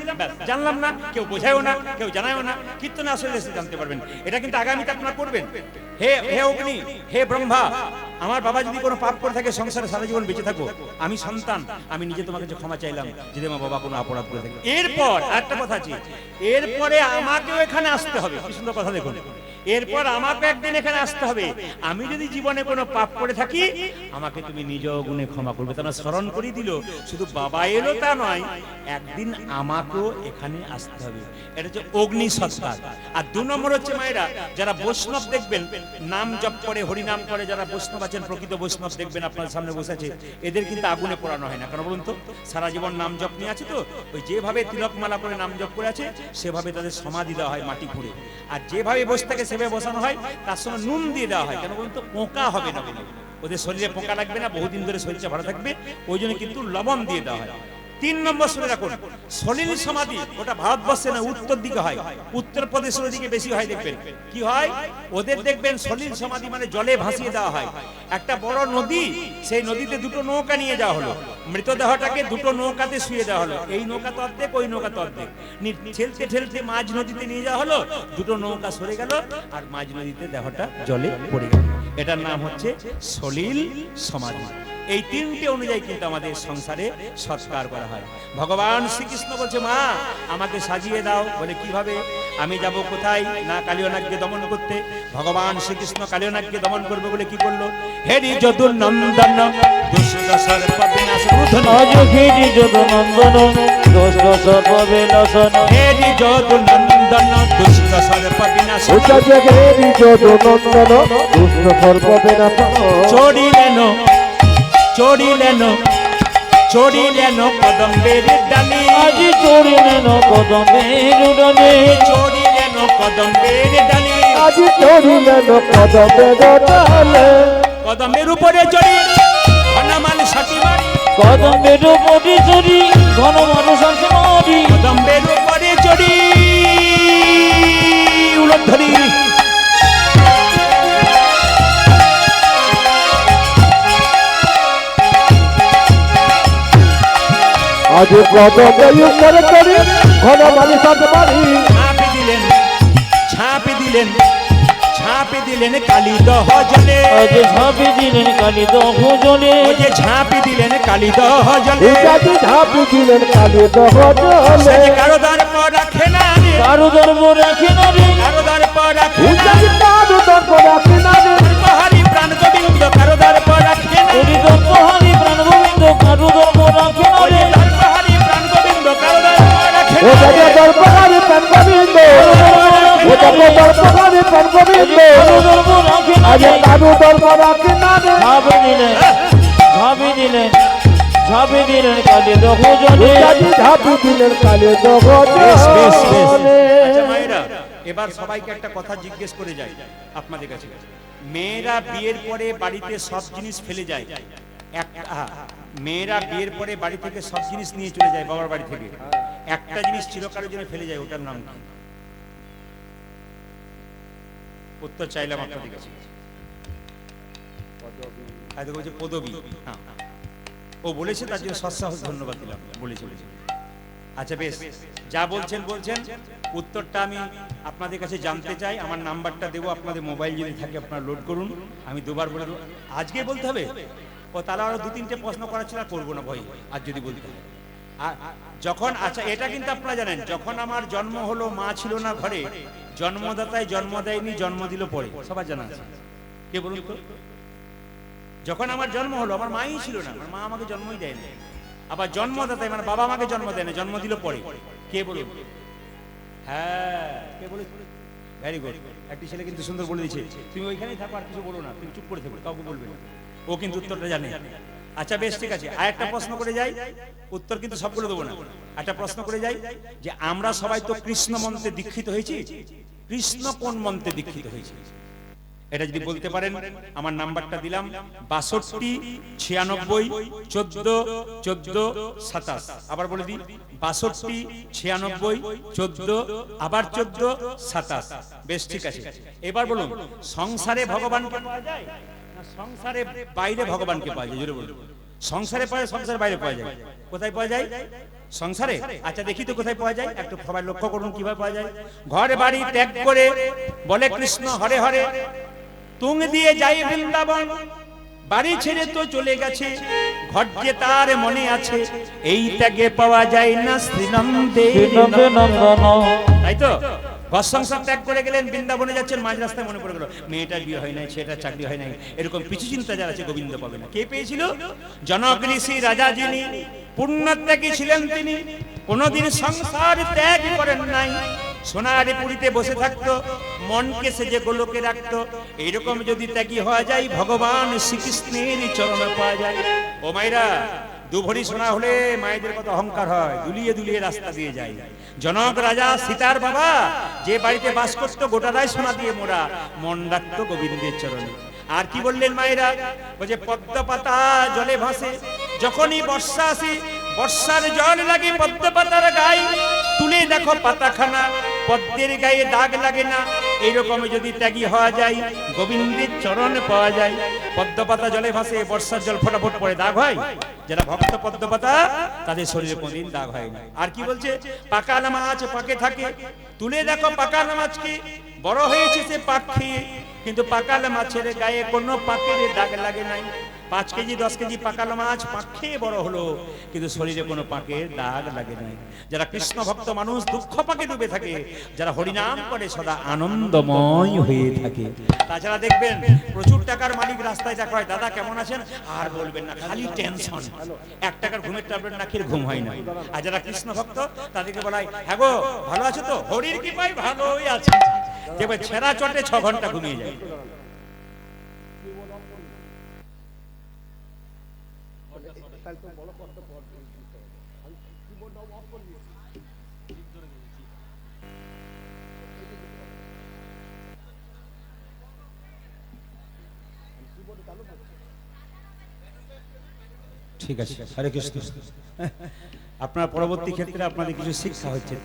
জানলাম না, কেউ বোঝায়ও না, কেউ জানায়ও না। কীর্তন আসলে এসে জানতে পারবেন। এটা কিন্তু আগামীতে আপনারা করবেন। হে অগ্নি, হে ব্রহ্মা, আমার বাবা যদি কোনো পাপ করে থাকে, সংসারে সারা জীবন বেঁচে থাকো, আমি সন্তান, আমি নিজে তোমাকে যে ক্ষমা চাইলাম, যদি আমার বাবা কোনো অপরাধ করে থাকে। এরপর একটা কথা আছে, এরপরে আমাকেও এখানে আসতে হবে। কি সুন্দর কথা দেখুন। এরপর আমাকে একদিন এখানে আসতে হবে। আমি যদি জীবনে কোনো পাপ করে থাকি আমাকে তুমি নিজ গুণে ক্ষমা করবে। তারা স্মরণ করিয়ে দিল, শুধু বাবা এলো তা নয়, একদিন আমাকেও এখানে আসতে হবে। এটা হচ্ছে অগ্নি সৎকার। আর 2 নম্বর হচ্ছে মায়েরা, যারা বৈষ্ণব দেখবেন নাম জপ করে, হরি নাম করে, যারা বৈষ্ণব আছেন, প্রকৃত বৈষ্ণব দেখবেন আপনার সামনে বসে আছে, এদের কিন্তু আগুনে পোড়ানো হয় না। কেন বলুন তো? সারা জীবন নাম জপ নিয়ে আছে তো, ওই যেভাবে তিলকমালা করে নাম জপ করে আছে সেভাবে তাদের সমাধি দেওয়া হয় মাটি খুঁড়ে। আর যেভাবে বসে থাকে সেভাবে বসানো হয়, তার সঙ্গে নুন দিয়ে দেওয়া হয়। কেন বলুন তো? পোকা হবে না বলে, ওদের শরীরে পোকা লাগবে না, বহুদিন ধরে শরীরটা ভালো থাকবে, ওই জন্য কিন্তু লবণ দিয়ে দেওয়া হয়। 3 নম্বর শুনে রাখুন, সলিল সমাধি ওটা ভারতবর্ষে না, উত্তর দিকে হয়, উত্তরপ্রদেশের দিকে বেশি হয়। দেখবেন কি হয়, ওদের দেখবেন সলিল সমাধি মানে জলে ভাসিয়ে দেওয়া হয়। একটা বড় নদী, সেই নদীতে 2টো নৌকা নিয়ে যাওয়া হলো, মৃতদেহটাকে 2টো নৌকাতে শুয়ে দেওয়া হলো, এই নৌকা তো অর্ধেক, ওই নৌকা তো অর্ধেক, ঠেলতে ঠেলতে মাঝ নদীতে নিয়ে যাওয়া হলো, 2টো নৌকা সরে গেল আর মাঝ নদীতে দেহটা জলে পড়ে গেল। এটার নাম হচ্ছে সলিল সমাধি। এই 3টে অনুযায়ী কিন্তু আমাদের সংসারে সৎকার করা হয়। ভগবান শ্রীকৃষ্ণ বলছে, মা আমাকে সাজিয়ে দাও। বলে কিভাবে? আমি যাব কোথায়? না কালিয়নাগকে দমন করতে। ভগবান শ্রীকৃষ্ণ কালিয়নাগকে দমন করবে বলে কি করলো? হেরি যদুর নন্দন দুষ্ট সর্প বিনাশ রুধন, আজ হেরি যদু নন্দন দুষ্ট সর্প বিনাশন, হেরি যদুর নন্দন দুষ্ট সর্প বিনাশ, হেরি যদু নন্দন দুষ্ট সর্প বিনাশন, চড়িলেন চড়িলেন চড়িলেন কদম্বের ডালি, আজ চড়িলেন কদমের ডালে, চড়িলেন কদম্বের ডালি, আজ চড়িলেন কদমের ডালে, কদম্বের উপরে চড়ি ঘনমাল সাথী মারি, কদমের উপরে চড়ি ঘন মানুষ মারি, কদম্বের উপরে চড়ি উলধ্বনি, আজ কদমের উপরে চড়ি ঘন মানুষ মারি, ঝাঁপি দিলেন ঝাঁপি দিলেন ঝাঁপি দিলেন কালী দহ জলে, আজ ঝাঁপি দিলেন কালী দহ জলে, ওই যে ঝাঁপি দিলেন কালী দহ জলে, ঝাঁপি দিলেন কালী দহ জলে, কারো দ্বার পর রাখে না রে, কারো দর্ব রাখে না রে, কারো দ্বার পর রাখে না, কারো দর্প রাখে না রে, সর্বহারি প্রাণ গোবিন্দ কারো দ্বার পর রাখে না, ওরে দর্পহারি প্রাণ গোবিন্দ কারো দর্ব রাখে না রে, সর্বহারি প্রাণ গোবিন্দ কারো দ্বার পর রাখে ও না, দাদা দর্পহারি প্রাণ গোবিন্দ, ও দাদা দর্পহারি প্রাণ গোবিন্দ, কারো দর্ব রাখে না আজ রে, কারো দর্প রাখে না রে, ঝাঁপি দিলেন ঝাঁপি দিলেন ঝাঁপি দিলেন কালী দহ জলে, ঝাঁপি দিলেন কালী দহ বেশ, বেশ, বেশ। জলে। আচ্ছা মায়েরা, এবার সবাইকে একটা কথা জিজ্ঞেস করে যাই আপনাদের কাছে। মেয়েরা বিয়ের পরে বাড়িতে সব জিনিস ফেলে যায়, মেয়েরা বিয়ের পরে বাড়ি থেকে সব জিনিস নিয়ে চলে যায় বাবার বাড়ি থেকে, একটা জিনিস চিরকালের জন্য ফেলে যায়, ওটার নাম কি? উত্তর চাইলাম আপনাদের কাছে। হয়তো বলছে পদবী। হ্যাঁ, ও বলেছে, তার জন্য সৎসাহস ধন্যবাদ দিলাম। বলেছে। আচ্ছা বেশ, যা বলছেন বলছেন, উত্তরটা আমি আপনাদের কাছে জানতে চাই। আমার নাম্বারটা দেবো, আপনাদের মোবাইল যদি থাকে আপনারা লোড করুন, আমি 2বার বলে দেবো। আজকে বলতে হবে? ও তাহলে আরো 2-3টে প্রশ্ন করা ছিল, করবো না ভয়, আজ যদি বলতে হবে। আর যখন, আচ্ছা এটা কিন্তু আপনারা জানেন, যখন আমার জন্ম হলো মা ছিল না ঘরে, জন্মদাতায় জন্ম দেয়নি, জন্ম দিল পরে, সবার জানা আছে। কে বলুন তো? যখন আমার জন্ম হলো আমার মাই ছিল না, আমার মা আমাকে জন্মই দেয়নি। আবার জন্মদাতায় মানে বাবা আমাকে জন্ম দেয়নি, জন্ম দিল পরে। কে বলুন? হ্যাঁ, কে বলে? Very good. একটি ছেলে কিন্তু সুন্দর বলে দিয়েছে, তুমি ওইখানেই থাকো, আর কিছু বলো না, তুমি চুপ করে থাকো, কাউকে বলবে না। ও কিন্তু উত্তরটা জানে। আচ্ছা বেশ, ঠিক আছে, আর একটা প্রশ্ন করে যাই, উত্তর কিন্তু সবগুলো দেবো না। একটা প্রশ্ন করে যাই, যে আমরা সবাই তো কৃষ্ণ মন্ত্রে দীক্ষিত হয়েছি, কৃষ্ণ কোন মন্ত্রে দীক্ষিত হয়েছি? এটা যদি বলতে পারেন, আমার নাম্বারটা দিলাম 62 96 14 14 27। আবার বলে দিই, 62 96 14 আবার 14 27। বেশ, ঠিক আছে। এবার বলুন, সংসারে ভগবানকে পাওয়া যায় না সংসারে বাইরে ভগবানকে পাওয়া যায়? জোরে বলুন। সংসারে পাওয়া যায়, সংসারের বাইরে পাওয়া যায়? কোথায় পাওয়া যায়? সংসারে। আচ্ছা দেখি তো কোথায় পাওয়া যায়, একটু সবাই লক্ষ্য করুন কিভাবে পাওয়া যায়। ঘর বাড়ি ত্যাগ করে বলে কৃষ্ণ হরে হরে, তুং দিয়ে যাই বৃন্দাবন, বাড়ি ছেড়ে তো চলে গেছে, ঘর যে তার মনে আছে, এই ত্যাগে পাওয়া যায় না শ্রীনন্দে নন্দন, তাই তো? ঘর সংসার ত্যাগ করে গেলেন, বৃন্দাবনে যাচ্ছেন, মাঝ রাস্তায় মনে পড়ে গেল মেয়েটার বিয়ে হয় নাই, ছেলেটার চাকরি হয় নাই, এরকম পিছু চিন্তা যারা আছে গোবিন্দ পাবে না। কে পেয়েছিল? জনক ঋষি রাজা, যিনি পুণ্যত্যাগী ছিলেন, তিনি কোনদিন সংসার ত্যাগ করেন নাই, সোনার পুরীতে বসে থাকতো, মনকে সেজে গোলকে রাখতো। এইরকম যদি ত্যাগী হওয়া যায়, ভগবান শ্রীকৃষ্ণের চরণে পাওয়া যায়। ও মায়েরা, দুভরি সোনা হলে মায়েদের কত অহংকার হয়, দুলিয়ে দুলিয়ে রাস্তা দিয়ে যায়। জনক রাজা সীতার বাবা যে বাড়িতে বাস করতো, গোটাটাই সোনা দিয়ে মোড়া, মন রাখতো গোবিন্দের চরণে। আর কি বললেন মায়েরা? বলছে পদ্ম পাতা জলে ভাসে, যখনই বর্ষা আসে, বর্ষার জল লাগে পদ্ম পাতার গায়ে, তুলে দেখো পাতাখানা, পদ্মের গায়ে দাগ লাগে না। এইরকম যদি ত্যাগী হওয়া যায়, গোবিন্দের চরণ পাওয়া যায়। পদ্ম পাতা জলে ভাসে, বর্ষার জল ফটাফট পড়ে, দাগ হয়? যারা ভক্ত পদ্ম পাতা, তাদের শরীরে কোনদিন দাগ হয় না। আর কি বলছে? পাকাল মাছ পাকে থাকে, তুলে দেখো পাকাল মাছকে, বড় হয়েছে সে পাক খেয়ে, কিন্তু পাকাল মাছের গায়ে কোনো পাকের দাগ লাগে নাই। 5 কেজি 10 কেজি পাকাল মাছ পাক খেয়ে বড় হলো, কিন্তু শরীরে কোনো পাকের দাগ লাগে নাই। যারা কৃষ্ণ ভক্ত মানুষ দুঃখ পাকে ডুবে থাকে, যারা হরিনাম করে সদা আনন্দময় হয়ে থাকে। তাছাড়া দেখবেন প্রচুর টাকার মালিক রাস্তায় দেখা হয়, দাদা কেমন আছেন? আর বলবেন না, খালি টেনশন, 1 টাকার ঘুমের ট্যাবলেট না খেলে ঘুম হয় না। আর যারা কৃষ্ণ ভক্ত, তাদেরকে বলা হয়, হ্যাঁ গো ভালো আছো তো? হরির কৃপায় ভালোই আছে। দেখবেন ছেঁড়া চটে 6 ঘন্টা ঘুমিয়ে যায়। ঠিক আছে, হরে কৃষ্ণ। আপনার পরবর্তী ক্ষেত্রে আপনাদের কিছু শিক্ষা হচ্ছে।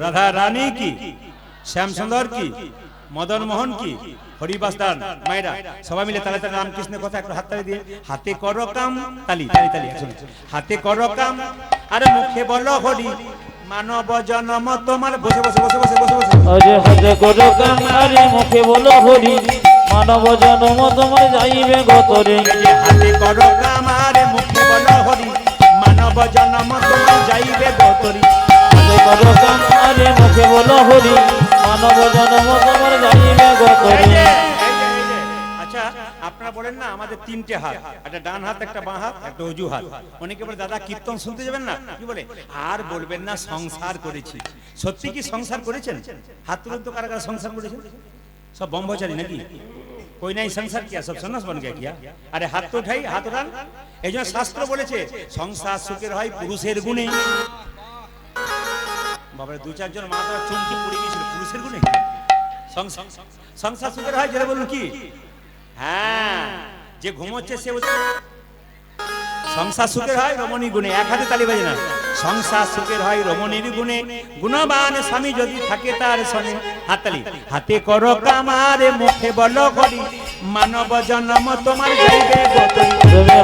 রাধা রানী কি, শ্যাম সুন্দর কি, মদন মোহন কি, হরিবাস দান। মায়েরা সবাই মিলে তালে তালে রামকৃষ্ণের কথা একটু হাততালি দিয়ে, হাতে করো কাম, তালি তালি তালি, হাতে করো কাম আরে মুখে বলো হরি, মানব জনম তোমার। বসে বসে বসে বসে বসে বসে আরে হাতে করো কাম, আরে মুখে বলো হরি, মানব জনম তোমার যাইবে গতরে। হাতে করো কাম আরে মুখে বলো হরি, মানব জনম তোমার যাইবে গতরে। হাতে করো কাম, আরে মুখে বলো হরি, মানব জনম তোমার যাইবে গতরে। আচ্ছা, আপনারা বলেন না আমাদের 3টে হাত, একটা ডান হাত, একটা বাঁ হাত, একটা অজু হাত। অনেকে বলে দাদা কীর্তন শুনতে যাবেন না, কি বলে? আর বলবেন না সংসার করেছি। সত্যি কি সংসার করেছেন? হাত তুলুন তো, কারা কারা সংসার করেছেন? সব ব্রহ্মচারী নাকি? कोई नहीं संसार किया, सब सन्यास बन गया क्या? अरे हाथ तो उठाई, हाथ उठान। এই জন্য শাস্ত্র বলেছে সংসার সুখের হয় পুরুষের গুণে। বাবারে 2-4 জন মা তো চুমকি পড়ে গিয়েছিল পুরুষের গুণে। সংসার সুখের হয়, যেটা বলুন কি? হ্যাঁ, যে ঘুমোচ্ছে সে সংসার সুখের হয় রমণীর গুণে। এক হাতে তালি বাজে না। সংসার সুখের হয় রমণীর গুণে, গুণবান স্বামী যদি থাকে তার সনে। হাততালি। হাতে করো কামারে মুখে বলো হরি, মানব জন্ম তোমার যাইবে গতরে।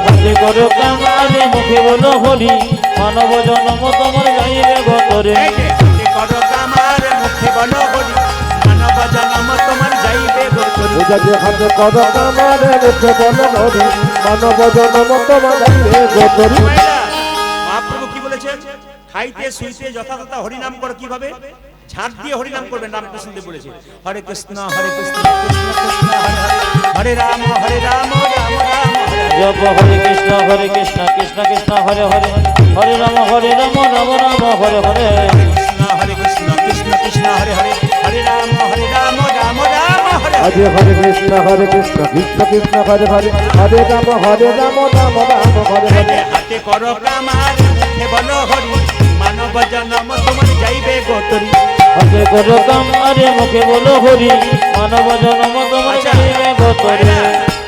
হাতে করো কামারে মুখে বলো হরি, মানব জন্ম তোমার যাইবে গতরে। হাতে করো কামারে মুখে বলো হরি, মানব জন্ম তোমার যাইবে গতরে। হাতে করো কামারে মুখে বলো হরি, মানব জন্ম তোমার যাইবে গতরে। মহাপ্রভু কি বলেছেন? খাইতে শুইতে যথাযথা হরিনাম করো। কিভাবে? ঝাঁট দিয়ে হরিনাম করবেন। রামকৃষ্ণ দেব বলেছে হরে কৃষ্ণ কৃষ্ণ কৃষ্ণ হরে হরে, হরে রাম রাম রাম হরে। জপ হরে কৃষ্ণ কৃষ্ণ কৃষ্ণ হরে হরে, হরে রাম রাম রাম হরে হরে। হরে কৃষ্ণ কৃষ্ণ কৃষ্ণ হরে হরে, হরে রাম রাম রাম হরে। আজ হরে কৃষ্ণ কৃষ্ণ কৃষ্ণ হরে হরে, হরে রাম রাম রাম হরে হরে। হাতে করো কামার মুখে বলো হরি, মানব জন্ম তোমার যাইবে গতরে। হাতে করো কামারে মুখে বলো হরি, মানব জন্ম তোমার যাইবে গতরে।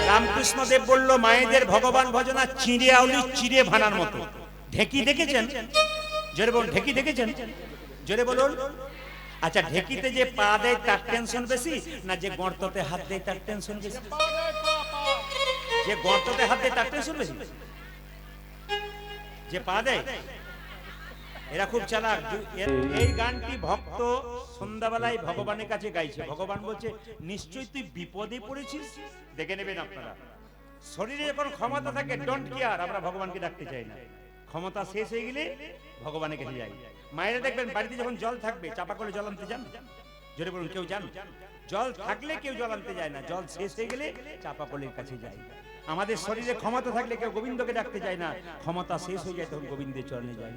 রামকৃষ্ণ দেব বলল মায়েদের ভগবান ভজনা চিড়ে আউলি চিড়ে ভানার মতো। ঢেকি দেখেছেন? জোরে বলুন, ঢেকি দেখেছেন? জোরে বলুন। আচ্ছা, ঢেকিতে যে পা দেয় তার টেনশন বেশি, না যে গর্ততে হাত দেয় তার টেনশন বেশি? যে গর্ততে হাত দেয় তার টেনশন বেশি, যে পা দেয়। এরা খুব চালাক। এই গানটি ভক্ত সন্ধ্যাবেলায় ভগবানের কাছে গাইছে। ভগবান বলছে নিশ্চয়ই তুই বিপদে পড়েছিস, দেখে নেবেন আপনারা। শরীরে যখন ক্ষমতা থাকে ডোন্ট কেয়ার, আমরা ভগবানকে ডাকতে চাই না। ক্ষমতা শেষ হয়ে গেলে ভগবানের কাছে যাই। মায়েরা দেখবেন বাড়িতে যখন জল থাকবে চাপা করে জল আনতে যান, জোরে বলুন কেউ যান? জল থাকলে কেউ জল আনতে যায় না, জল শেষ হয়ে গেলে চাপা কলের কাছে যায়। আমাদের শরীরে ক্ষমতা থাকলে কেউ গোবিন্দকে ডাকতে যায় না, ক্ষমতা শেষ হয়ে যায় তখন গোবিন্দের চরণে যায়।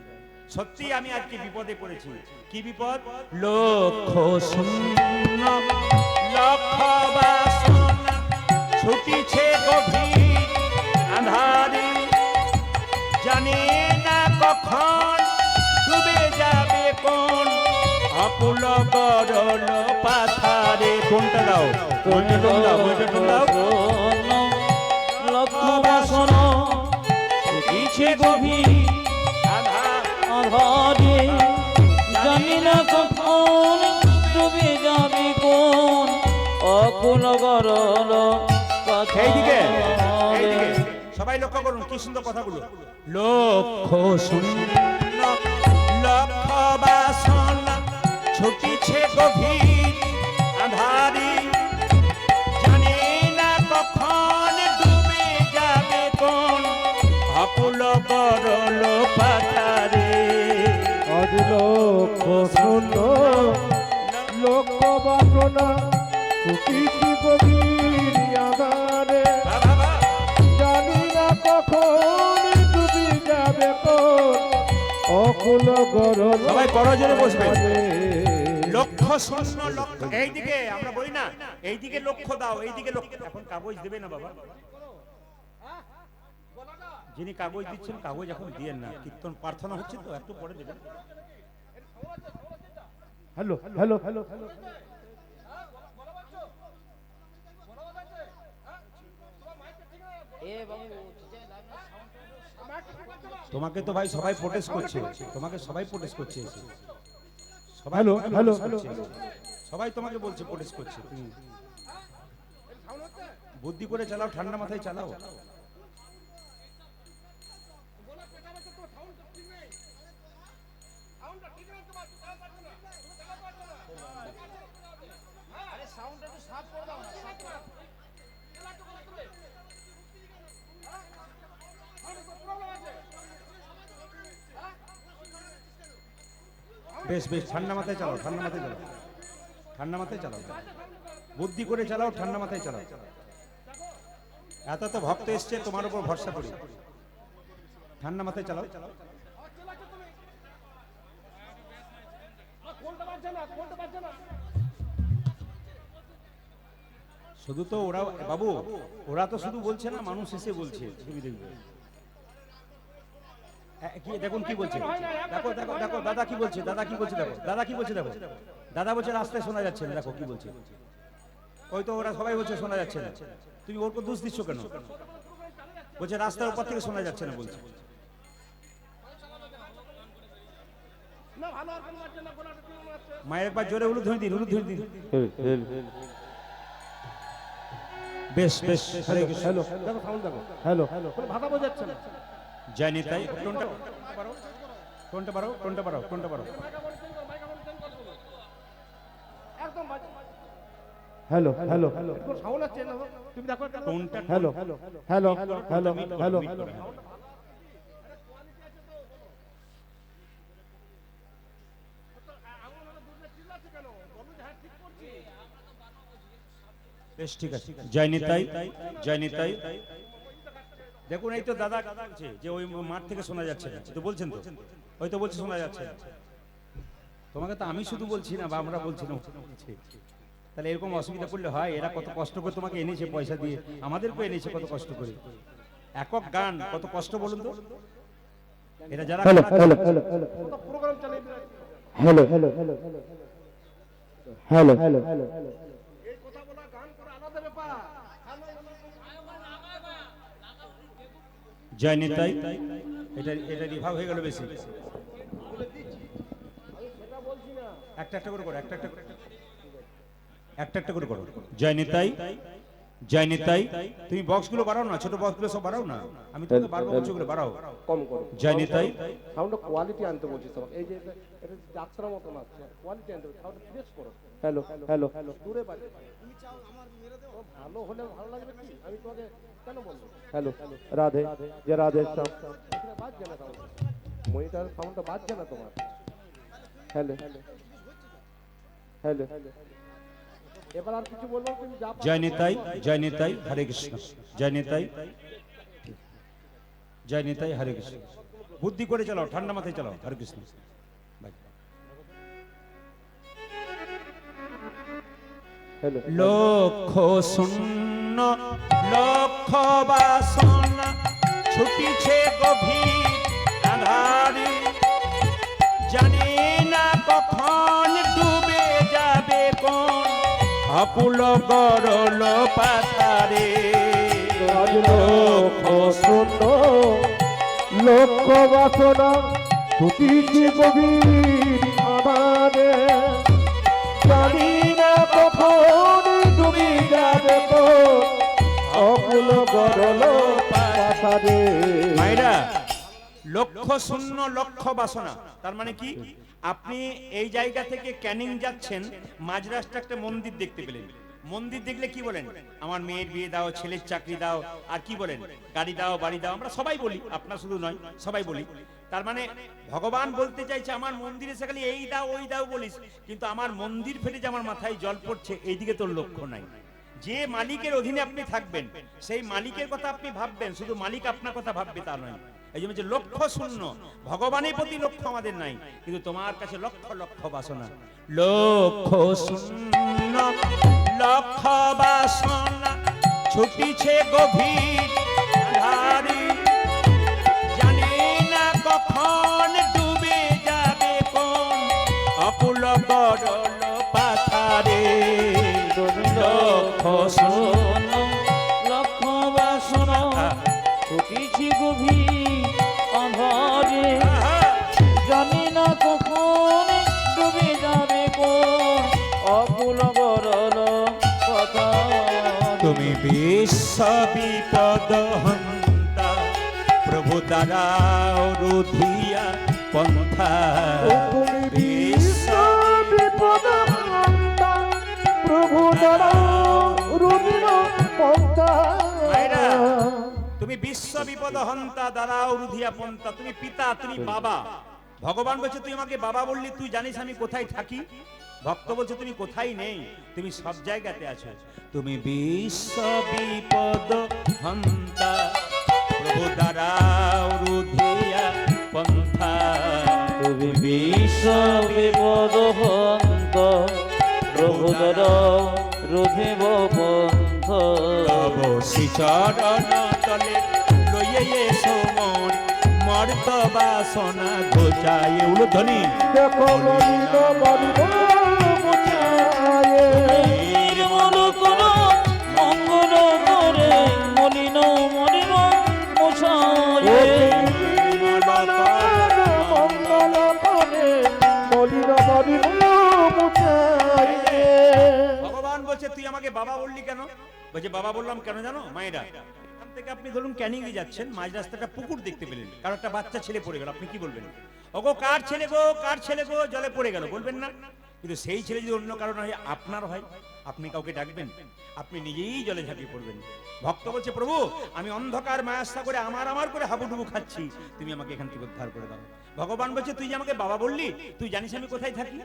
সত্যি আমি আজকে বিপদে পড়েছি। কি বিপদ? লক্ষ শূন্য লক্ষ বাসনা ছুটিছে গভীর আঁধারে, জানে না কখন ডুবে যাবে কোন অকুল গরল পাথারে। কোনটা দাও? কোনটা দাও? কোনটা দাও? লক্ষ বাসনা ছুটিছে গভীর আধারে, জানি না কখন ডুবে যাবে কোন অকুল গরল এইদিকে পাথারে। সবাই লক্ষ্য করুন কি সুন্দর কথাগুলো। লক্ষ শূন্য লক্ষ বাসনা ছুটিছে গভীর আঁধারে, জানে না কখন ডুবে যাবে কোন অকুল গরল পাথারে। আজ লক্ষ শূন্য লক্ষ বাসনা ছুটিছি গভীর আঁধারে, বাবা বাবা, জানি না কখন ডুবি যাবে কোন অকুল গরল সবাই করজোরে বসবে। পাথারে। লক্ষ্য শূন্য লক্ষ্য, এইদিকে আমরা বলি না এইদিকে লক্ষ্য দাও, এইদিকে লক্ষ্য। এখন কাগজ দেবে না বাবা, যিনি কাগজ দিচ্ছেন কাগজ এখন দিয়েন না, কীর্তন প্রার্থনা হচ্ছে তো একটু পরে দেবেন। হ্যালো হ্যালো হ্যালো হ্যালো তোমাকে তো ভাই সবাই প্রোটেস্ট করছে, তোমাকে সবাই প্রোটেস্ট করছে এসে। সবাই হ্যালো হ্যালো protest করছে। সবাই তোমাকে বলছে প্রোটেস্ট করছে। তুমি বুদ্ধি করে চালাও, ঠান্ডা মাথায় চালাও। বেশ বেশ ঠান্ডা মাথায় চালাও, ঠান্ডা মাথায় চালাও, ঠান্ডা মাথায় চালাও, বুদ্ধি করে চালাও, ঠান্ডা মাথায় চালাও। এত তো ভক্ত এসছে তোমার উপর ভরসা করি, ঠান্ডা মাথায় চালাও। শুধু তো ওরা বাবু, ওরা তো শুধু বলছে না, মানুষ এসে বলছে। তুমি দেখবে কি দেখুন কি বলছে, দেখো দেখো দেখো দাদা কি বলছে, দাদা কি বলছে, দেখো দাদা কি বলছে, দেখো দাদা বলছে রাস্তায় শোনা যাচ্ছে না, দেখো কি বলছে। ওই তো ওরা সবাই বলছে শোনা যাচ্ছে না, তুমি ওর দোষ দিচ্ছ কেন? বলছে রাস্তার উপর থেকে শোনা যাচ্ছে না বলছে। মায়ের একবার জোরে হলুদ ধরে দিন, হলুদ ধরে দিন। বেশ বেশ, হরে কৃষ্ণ। হ্যালো দেখো সাউন্ড দেখো হ্যালো হ্যালো ভাষা বোঝাচ্ছে না। জয় নিতাই। কোনটা পারো, কোনটা পারো, কোনটা পারো, কোনটা পারো? হ্যালো হ্যালো হ্যালো সাউন্ড আসছে না, তুমি দেখো কোনটা? Hello hello hello hello hello hello বেশ ঠিক আছে। জয় নিতাই, জয় নিতাই। দেখুন এই তো দাদা বলছে যে ওই মাঠ থেকে শোনা যাচ্ছে না, তো বলছেন তো, ওই তো বলছে শোনা যাচ্ছে না। তোমাকে তো আমি শুধু বলছি না, বা আমরা বলছি না, তাহলে এরকম অসুবিধা করলে হয়? এরা কত কষ্ট করে তোমাকে এনেছে পয়সা দিয়ে, আমাদেরকেও এনেছে কত কষ্ট করে। একক গান কত কষ্ট বলুন তো। এরা যারা hello hello hello hello hello hello hello hello hello hello জয় নিতাই। এটা এটা রিভাব হয়ে গেল বেশি। একটা একটা করে করো, একটা একটা একটা একটা করে করো। জয় নিতাই, জয় নিতাই। তুমি বক্সগুলো বাড়াও না, ছোট বক্সগুলো সব বাড়াও না, আমি তোমাকে বারবার বলছি ওগুলো বাড়াও। কম করো। জয় নিতাই। সাউন্ড কোয়ালিটি আনতে বলছি তোমাকে। এই যে এটা যাত্রা মতন আছে, কোয়ালিটি আনতে সাউন্ড ফ্রেশ করো। হ্যালো হ্যালো হ্যালো, দূরে বাজে। তুমি চাও আমার মেরে দাও, ভালো হলে ভালো লাগবে কি? আমি তোমাকে কেন বলবো? হ্যালো রাধে, যে রাধে শ্যাম। এখানে বাজছে না সাউন্ড, মনিটর সাউন্ডটা বাজছে না তোমার। হ্যালো হ্যালো, এবার আর কিছু বলবো তুমি যা। জয় নিতাই, জয় নিতাই, হরে কৃষ্ণ। জয় নিতাই, জয় নিতাই, হরে কৃষ্ণ। বুদ্ধি করে চালাও, ঠান্ডা মাথায় চালাও। হরে কৃষ্ণ। বাই। হ্যালো লক্ষ শূন্য লক্ষ বাসনা ছুটিছে গভীর আধারে, জানি না কখন ডুবে যাবে কোন অকুল গরল পাথারে। আজ লক্ষ শূন্য লক্ষ বাসনা ছুটিছে গভীর আধারে, জানি না কখন ডুবে যাবে কোন অকুল গরল পাথারে। মায়েরা, লক্ষ শূন্য লক্ষ বাসনা তার মানে কি? আপনি এই জায়গা থেকে ক্যানিং যাচ্ছেন, মাঝ রাস্তা একটা মন্দির দেখতে পেলেন। মন্দির দেখলে কি বলেন? আমার মেয়ের বিয়ে দাও, ছেলের চাকরি দাও, আর কি বলেন? গাড়ি দাও, বাড়ি দাও। আমরা সবাই বলি, আপনার শুধু নয়, সবাই বলি। তার মানে ভগবান বলতে চাইছে আমার মন্দিরে এসে খালি এই দাও ওই দাও বলিস, কিন্তু আমার মন্দির ফেটে যে আমার মাথায় জল পড়ছে এইদিকে তোর লক্ষ্য নাই। যে মালিকের অধীনে আপনি থাকবেন সেই মালিকের কথা আপনি ভাববেন, শুধু মালিক আপনার কথা ভাববে তা নয়। এই জন্য যে লক্ষ্য শূন্য, ভগবানের প্রতি লক্ষ্য আমাদের নাই, কিন্তু তোমার কাছে লক্ষ লক্ষ বাসনা। লক্ষ শূন্য লক্ষ বাসনা ছুটিছে গভীর আধারে, জানি না কখন ডুবে যাবে কোন অকুল গরল পাথারে। লক্ষ শূন্য লক্ষ বাসনা ছুটিছি গভীর আধারে, জানি না কখন ডুবে যাবে কোন অকুল গরল পাথারে। তুমি বিশ্ব বিপদ হন্তা, প্রভু দ্বারা রুধিয়া পন্থা। তুমি বিশ্ব বিপদ হন্তা, প্রভু দ্বারা রুধির পন্থা। মায়েরা, তুমি বিশ্ব বিপদ হন্তা, দাঁড়াও রুধিয়া পন্থা। তুমি পিতা, তুমি বাবা। ভগবান বলছে তুই আমাকে বাবা বললি, তুই জানিস আমি কোথায় থাকি? ভক্ত বলছে তুমি কোথায় নেই, তুমি সব জায়গাতে আছো। তুমি বিশ্ব বিপদ হন্তা, প্রভু দাঁড়াও রুধিয়া পন্থা। তুমি বিশ্ব বিপদ হন্ত, প্রভু রুধিব পন্থ। তব শ্রীচরণ তলে লইয়ে এসো মোর মর্ত বাসনা ঘোচায়। উলুধ্বনি। দেখো মলিন বাড়িব মুছায়ে, নির্মল কর মঙ্গল করে, মলিন মলিন মুছায়ে। মঙ্গল করে মলিন বাড়িব মুছায়ে। ভগবান বলছে তুই আমাকে বাবা বললি কেন? বলছে বাবা বললাম কেন জানো মায়েরা? এখান থেকে আপনি ধরুন ক্যানিং এ যাচ্ছেন, মাঝ রাস্তাটা পুকুর দেখতে পেলেন, কারণ একটা বাচ্চা ছেলে পড়ে গেল, আপনি কি বলবেন? ওগো কার ছেলে গো, কার ছেলে গো, জলে পড়ে গেল, বলবেন না? কিন্তু সেই ছেলে যদি অন্য কারণ হয়, আপনার হয়, আপনি কাউকে ডাকবেন? আপনি নিজেই জলে ঝাঁপিয়ে পড়বেন। ভক্ত বলছে প্রভু আমি অন্ধকার মায়াস্তা করে আমার করে হাবুডুবু খাচ্ছি, তুমি আমাকে এখান থেকে উদ্ধার করে দাও। ভগবান বলছে তুই যে আমাকে বাবা বললি, তুই জানিস আমি কোথায় থাকি?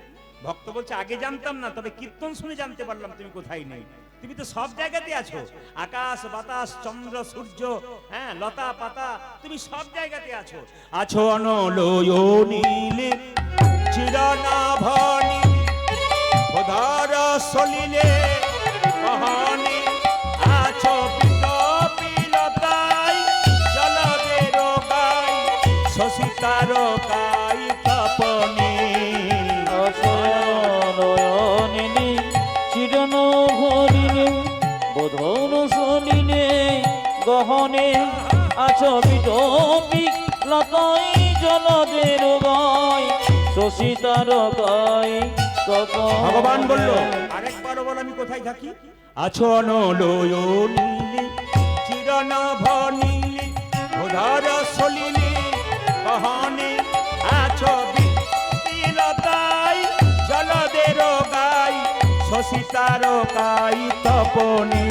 ভক্ত বলছে আগে জানতাম না, তবে কীর্তন শুনে জানতে পারলাম তুমি কোথায় নেই। তুমি তো সব জায়গাতে আছো, আকাশ বাতাস চন্দ্র সূর্য, হ্যাঁ লতা পাতা, তুমি সব জায়গাতে আছো। আছো অনলয়নীলে চিরনাভনি, উদার সলিলে কহনি। আছো পিলতাই জলদের গাই, শশিতার গাই তপনি। নয়নিনী চিরন ভরিলে, বোধন সলিলে গহনে। আছো বিটপি লতাই জলদের গাই, শশিতার গাই তপনি। ভগবান বলল আরেকবার বল আমি কোথায় থাকি? আছো নলয়নীলে চিরনভ নীলে উধর সলিলে বহনে আছো বিলতাই জলদের গাই শশিতার কাই তপনে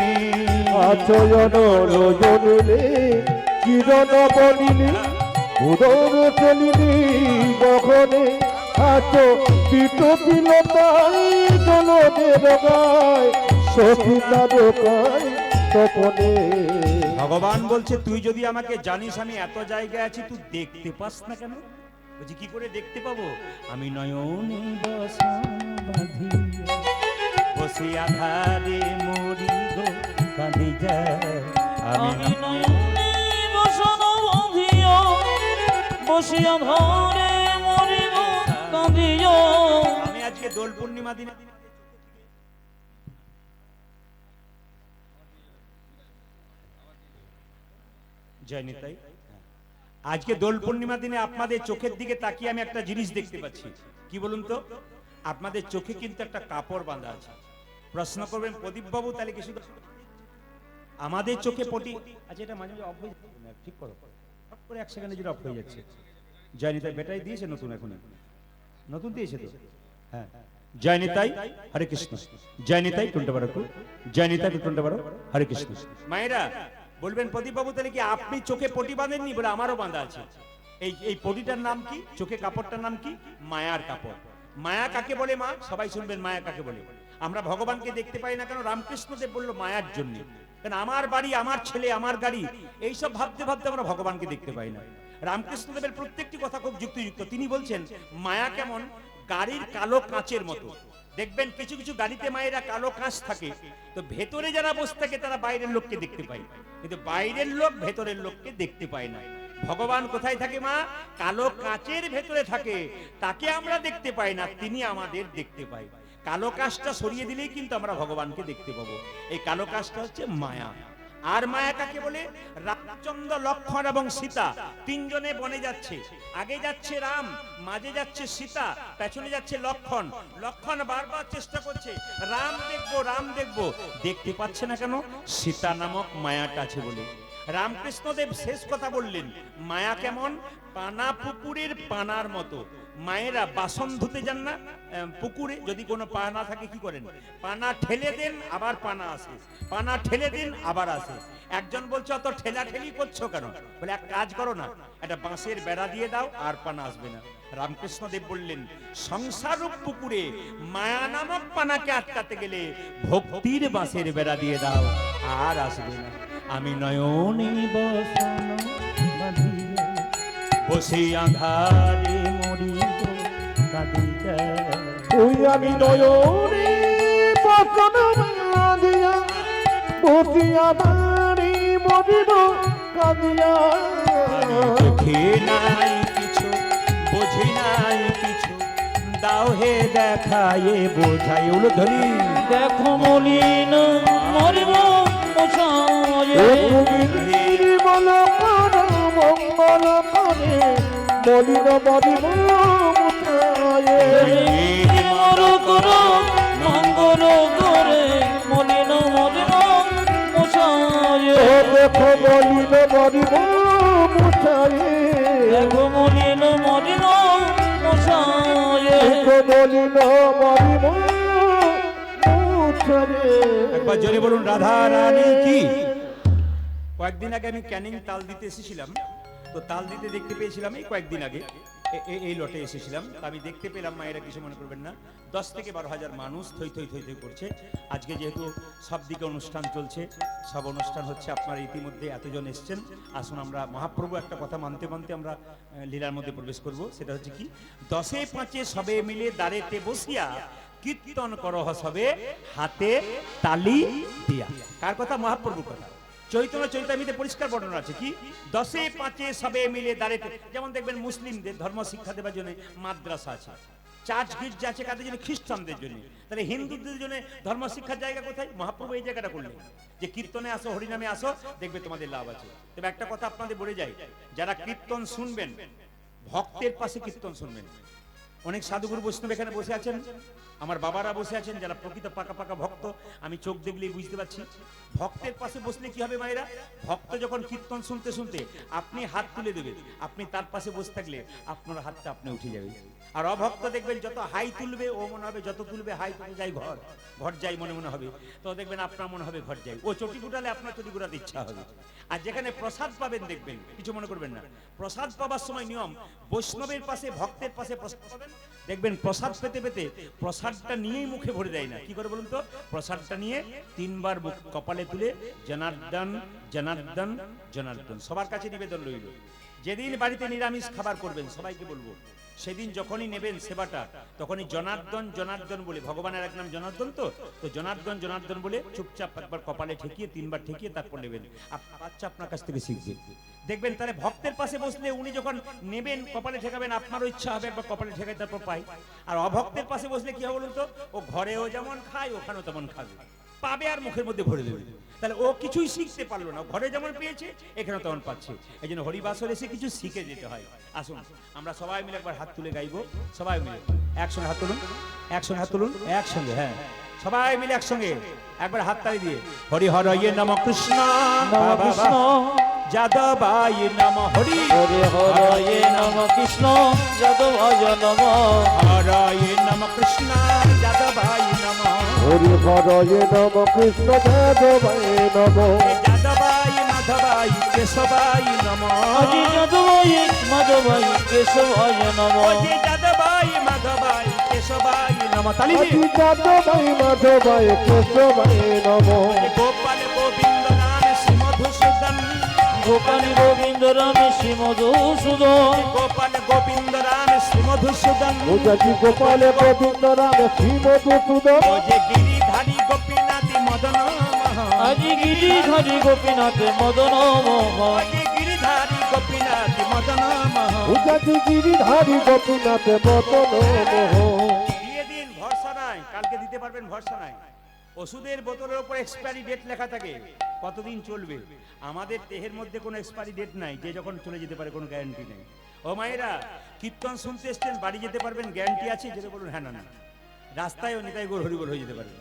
আচয়ন রজনীলে কিরণ বনিলে উদর চলিলে গগনে আচো পিত পিলতাই জলদের গায় সখিতার গায় তপনে। ভগবান বলছে তুই যদি আমাকে জানিস আমি এত জায়গায় আছি তুই দেখতে পাস না কেন? বলছি কি করে দেখতে পাবো? আমি নয়নে বসন বাঁধিয়া বসে আধারে মরি গো কাঁদি যায় আমি আমি নয়নে বসন বাঁধিয়া বসিয়া ঘরে মরিব কাঁদিয়া। আমি আজকে দোল পূর্ণিমা দিনে জয় নিতাই। আজকে দোল পূর্ণিমা দিনে আপনাদের চোখের দিকে তাকিয়ে আমি একটা জিনিস দেখতে পাচ্ছি। কি বলুন তো? আপনাদের চোখে কিন্তু একটা কাপড় বাঁধা আছে। প্রশ্ন করবেন প্রদীপ বাবু তাহলে কি শুধু আমাদের চোখে পটি? আচ্ছা এটা মাঝে মাঝে অফ হয়ে যাচ্ছে না, ঠিক করো। হট করে এক সেকেন্ডে যেটা অফ হয়ে যাচ্ছে। জয় নিতাই ব্যাটারি দিয়েছে নতুন, এখন নতুন দিয়েছে তো। হ্যাঁ জয় নিতাই হরে কৃষ্ণ। জয় নিতাই টুনটা বারো, জয় নিতাই টুনটা বারো, হরে কৃষ্ণ। মায়েরা বলবেন প্রদীপ বাবু তাহলে কি আপনি চোখে পটি বাঁধেননি? বলে আমারও বাঁধা আছে। এই পটিটার নাম কি? চোখে কাপড়টার নাম কি? মায়ার কাপড়। মায়া কাকে বলে মা? সবাই শুনবেন মায়া কাকে বলে। আমরা ভগবানকে দেখতে পাই না কেন? রামকৃষ্ণদেব বলল মায়ার জন্য। কারণ আমার বাড়ি, আমার ছেলে, আমার গাড়ি, এইসব ভাবতে ভাবতে আমরা ভগবানকে দেখতে পাই না। রামকৃষ্ণদেবের প্রত্যেকটি কথা খুব যুক্তিযুক্ত। তিনি বলছেন মায়া কেমন? গাড়ির কালো কাঁচের মতো। দেখবেন কিছু কিছু গাড়িতে মায়েরা কালো কাঁচ থাকে, তো ভেতরে যারা বসে থাকে তারা বাইরের লোককে দেখতে পায়, কিন্তু বাইরের লোক ভেতরের লোককে দেখতে পায় না। ভগবান কোথায় থাকে মা? কালো কাঁচের ভেতরে থাকে, তাকে আমরা দেখতে পাই না, তিনি আমাদের দেখতে পাই। কালো কাঁচটা সরিয়ে দিলেই কিন্তু আমরা ভগবানকে দেখতে পাবো। এই কালো কাঁচটা হচ্ছে মায়া। আর মায়া কাকে বলে? রামচন্দ্র, লক্ষ্মণ এবং সীতা তিনজনে বনে যাচ্ছে। আগে যাচ্ছে রাম, মাঝে যাচ্ছে সীতা, পেছনে যাচ্ছে লক্ষ্মণ। লক্ষ্মণ বারবার চেষ্টা করছে রাম দেখবো, রাম দেখবো, দেখতে পাচ্ছে না কেন? সীতা নামক মায়াটা আছে বলে। রামকৃষ্ণদেব শেষ কথা বললেন মায়া কেমন? পানা পুকুরের পানার মতো। মায়েরা বাসন ধুতে যান না পুকুরে, যদি কোনো পানা থাকে কি করেন? পানা ঠেলে দেন, আবার পানা আসে, পানা ঠেলে দিন, আবার আসে। একজন বলছে অত ঠেলা ঠেলি করছো কেন? বলে এক কাজ করো না, একটা বাঁশের বেড়া দিয়ে দাও, আর পানা আসবে না। রামকৃষ্ণদেব বললেন সংসারূপ পুকুরে মায়া নামক পানাকে আটকাতে গেলে ভক্তির বাঁশের বেড়া দিয়ে দাও, আর আসবে না। আমি নয়নে বসন বাঁধিয়া বসে আধারে মরিব কাঁদিয়া। তুই আমি নয়নে বসন বাঁধিয়া বসিয়া বাড়ি মরিব কাঁদিয়া। দেখি নাই কিছু, বুঝি নাই কিছু, দাও হে দেখায়ে বোঝাই। উলো ধরি দেখো মলিন মরিব মশায়ে। নির্মল কর মঙ্গল করে মলিন মরিব মুছায়ে। নির্মল কর মঙ্গল করে মলিন মরিব মশায়ে। দেখো মলিন মরিব মুছায়ে। দেখো মলিন মরিব মশায়ে। দেখো মলিন মরিব মুছায়ে। একবার জোরে বলুন রাধা রানী কি। কয়েকদিন আগে আমি ক্যানিং তাল দিতে এসেছিলাম, তো তাল দিতে দেখতে পেয়েছিলাম এই কয়েকদিন আগে এই লটে এসেছিলাম, আমি দেখতে পেলাম মায়েরা কিছু মনে করবেন না 10 থেকে 12,000 মানুষ থই থই থই থই করছে। আজকে যেহেতু সব দিকে অনুষ্ঠান চলছে, সব অনুষ্ঠান হচ্ছে, আপনারা ইতিমধ্যে এতজন এসছেন, আসুন আমরা মহাপ্রভু একটা কথা মানতে মানতে আমরা লীলার মধ্যে প্রবেশ করব। সেটা হচ্ছে কি, 10এ 5এ সবে মিলে দাঁড়েতে বসিয়া কীর্তন করহ সবে হাতে তালি দিয়া। কার কথা? মহাপ্রভুর কথা। চৈতন্য চৈতামিতে পরিষ্কার বর্ণনা আছে কি, 10এ 5এ সবে মিলে দাঁড়াতে। যেমন দেখবেন মুসলিমদের ধর্ম শিক্ষা দেওয়ার জন্য মাদ্রাসা আছে, চার্চ গির্জা আছে কাদের জন্য? খ্রিস্টানদের জন্য। তাহলে হিন্দুদের জন্য ধর্ম শিক্ষার জায়গা কোথায়? মহাপ্রভু এই জায়গাটা করলেন যে কীর্তনে আসো, হরিনামে আসো, দেখবে তোমাদের লাভ আছে। তবে একটা কথা আপনাদের বলে যাই, যারা কীর্তন শুনবেন ভক্তের পাশে কীর্তন শুনবেন। অনেক সাধুগুরু বৈষ্ণব এখানে বসে আছেন, আমার বাবারা বসে আছেন যারা প্রকৃত পাকা পাকা ভক্ত, আমি চোখ দেখলেই বুঝতে পারছি। ভক্তের পাশে বসলে কি হবে মায়েরা, ভক্ত যখন কীর্তন শুনতে শুনতে আপনি হাত তুলে দেবেন, আপনি তার পাশে বসে থাকলে আপনার হাতটা আপনি উঠে যাবে। আর অভক্ত দেখবেন যত হাই তুলবে ও মনে হবে যত তুলবে হাই তুলে যাই ঘর, ঘর যাই মনে মনে হবে, তো দেখবেন আপনার মনে হবে ঘর যাই। ও চটি গুটালে আপনার চটি গুটাতে ইচ্ছা হবে। আর যেখানে প্রসাদ পাবেন দেখবেন, কিছু মনে করবেন না, প্রসাদ পাবার সময় নিয়ম, বৈষ্ণবের পাশে ভক্তের পাশে প্রসাদ পাবেন, দেখবেন প্রসাদ পেতে পেতে প্রসাদটা নিয়েই মুখে ভরে দেয় না। কি করে বলুন তো, প্রসাদটা নিয়ে তিনবার মুখ কপালে তুলে জনার্দন জনার্দন জনার্দন সবার কাছে নিবেদন রইল। যেদিন বাড়িতে নিরামিষ খাবার করবেন সবাইকে বলবো, সেদিন যখনই নেবেন সেবাটা তখনই জনার্দন জনার্দন বলে, ভগবানের এক নাম জনার্দন, তো জনার্দন জনার্দন বলে চুপচাপ একবার কপালে ঠেকিয়ে তিনবার ঠেকিয়ে তারপর নেবেন। বাচ্চা আপনার কাছ থেকে শিখবে, দেখবেন তাহলে ভক্তের পাশে বসলে উনি যখন নেবেন কপালে ঠেকাবেন, আপনারও ইচ্ছা হবে একবার কপালে ঠেকাই তারপর পাই। আর অভক্তের পাশে বসলে কি হবে বলুন তো, ও ঘরেও যেমন খায় ওখানেও তেমন খাবে, পাবে আর মুখের মধ্যে ভরে দেবে। তাহলে ও কিছুই শিখতে পারলো না, ঘরে যেমন পেয়েছে এখানে তেমন পাচ্ছে। এই জন্য হরিবাসর এসে কিছু শিখে যেতে হয়। আসুন আমরা সবাই মিলে একবার হাত তুলে গাইবো, সবাই মিলে একসঙ্গে হাত তুলুন, একসঙ্গে হাত তুলুন, একসঙ্গে, হ্যাঁ সবাই মিলে একসঙ্গে একবার হাত তালি দিয়ে হরি হরয়ে নম কৃষ্ণ নম কৃষ্ণ যাদবায় নম হরি হরে হরয়ে নম কৃষ্ণ যাদবায় নম হরয়ে নম কৃষ্ণ যাদবায় নম হরি হরয়ে নম কৃষ্ণ যাদবায় নম যাদবায় মাধবায় কেশবায় নম আজি যাদবায় মাধবায় কেশবায় নম যাদবায় মাধবায় কেশবায় নম তালি আজি যাদবায় মাধবায় কেশবায় নম গোপাল গোবিন্দ নাম শ্রী মধুসূদন গোপাল গোবিন্দ রাম শ্রী মধুসূদন গোপাল গোবিন্দ রাম শ্রী মধুসূদন আজি গোপাল গোবিন্দ রাম শ্রী মধুসূদন যে গিরিধারী গোপীনাথ মদন আজি গিরিধারী গোপীনাথ মদন মোহন গিরিধারী গোপীনাথ মদন আজি গিরিধারী গোপীনাথ মদন মোহন দিয়ে দিন, ভরসা নাই, কালকে দিতে পারবেন ভরসা নাই। ওষুধের বোতলের উপর এক্সপায়ারি ডেট লেখা থাকে, কতদিন চলবে। আমাদের দেহের মধ্যে কোনো এক্সপায়ারি ডেট নাই, যে যখন চলে যেতে পারে কোনো গ্যারান্টি নেই। ও মায়েরা, কীর্তন শুনতে এসছেন, বাড়ি যেতে পারবেন, গ্যারান্টি আছে? যেটা বলুন হ্যাঁ না না। রাস্তায় ও নিতাই গোর হরিবল হয়ে যেতে পারবে।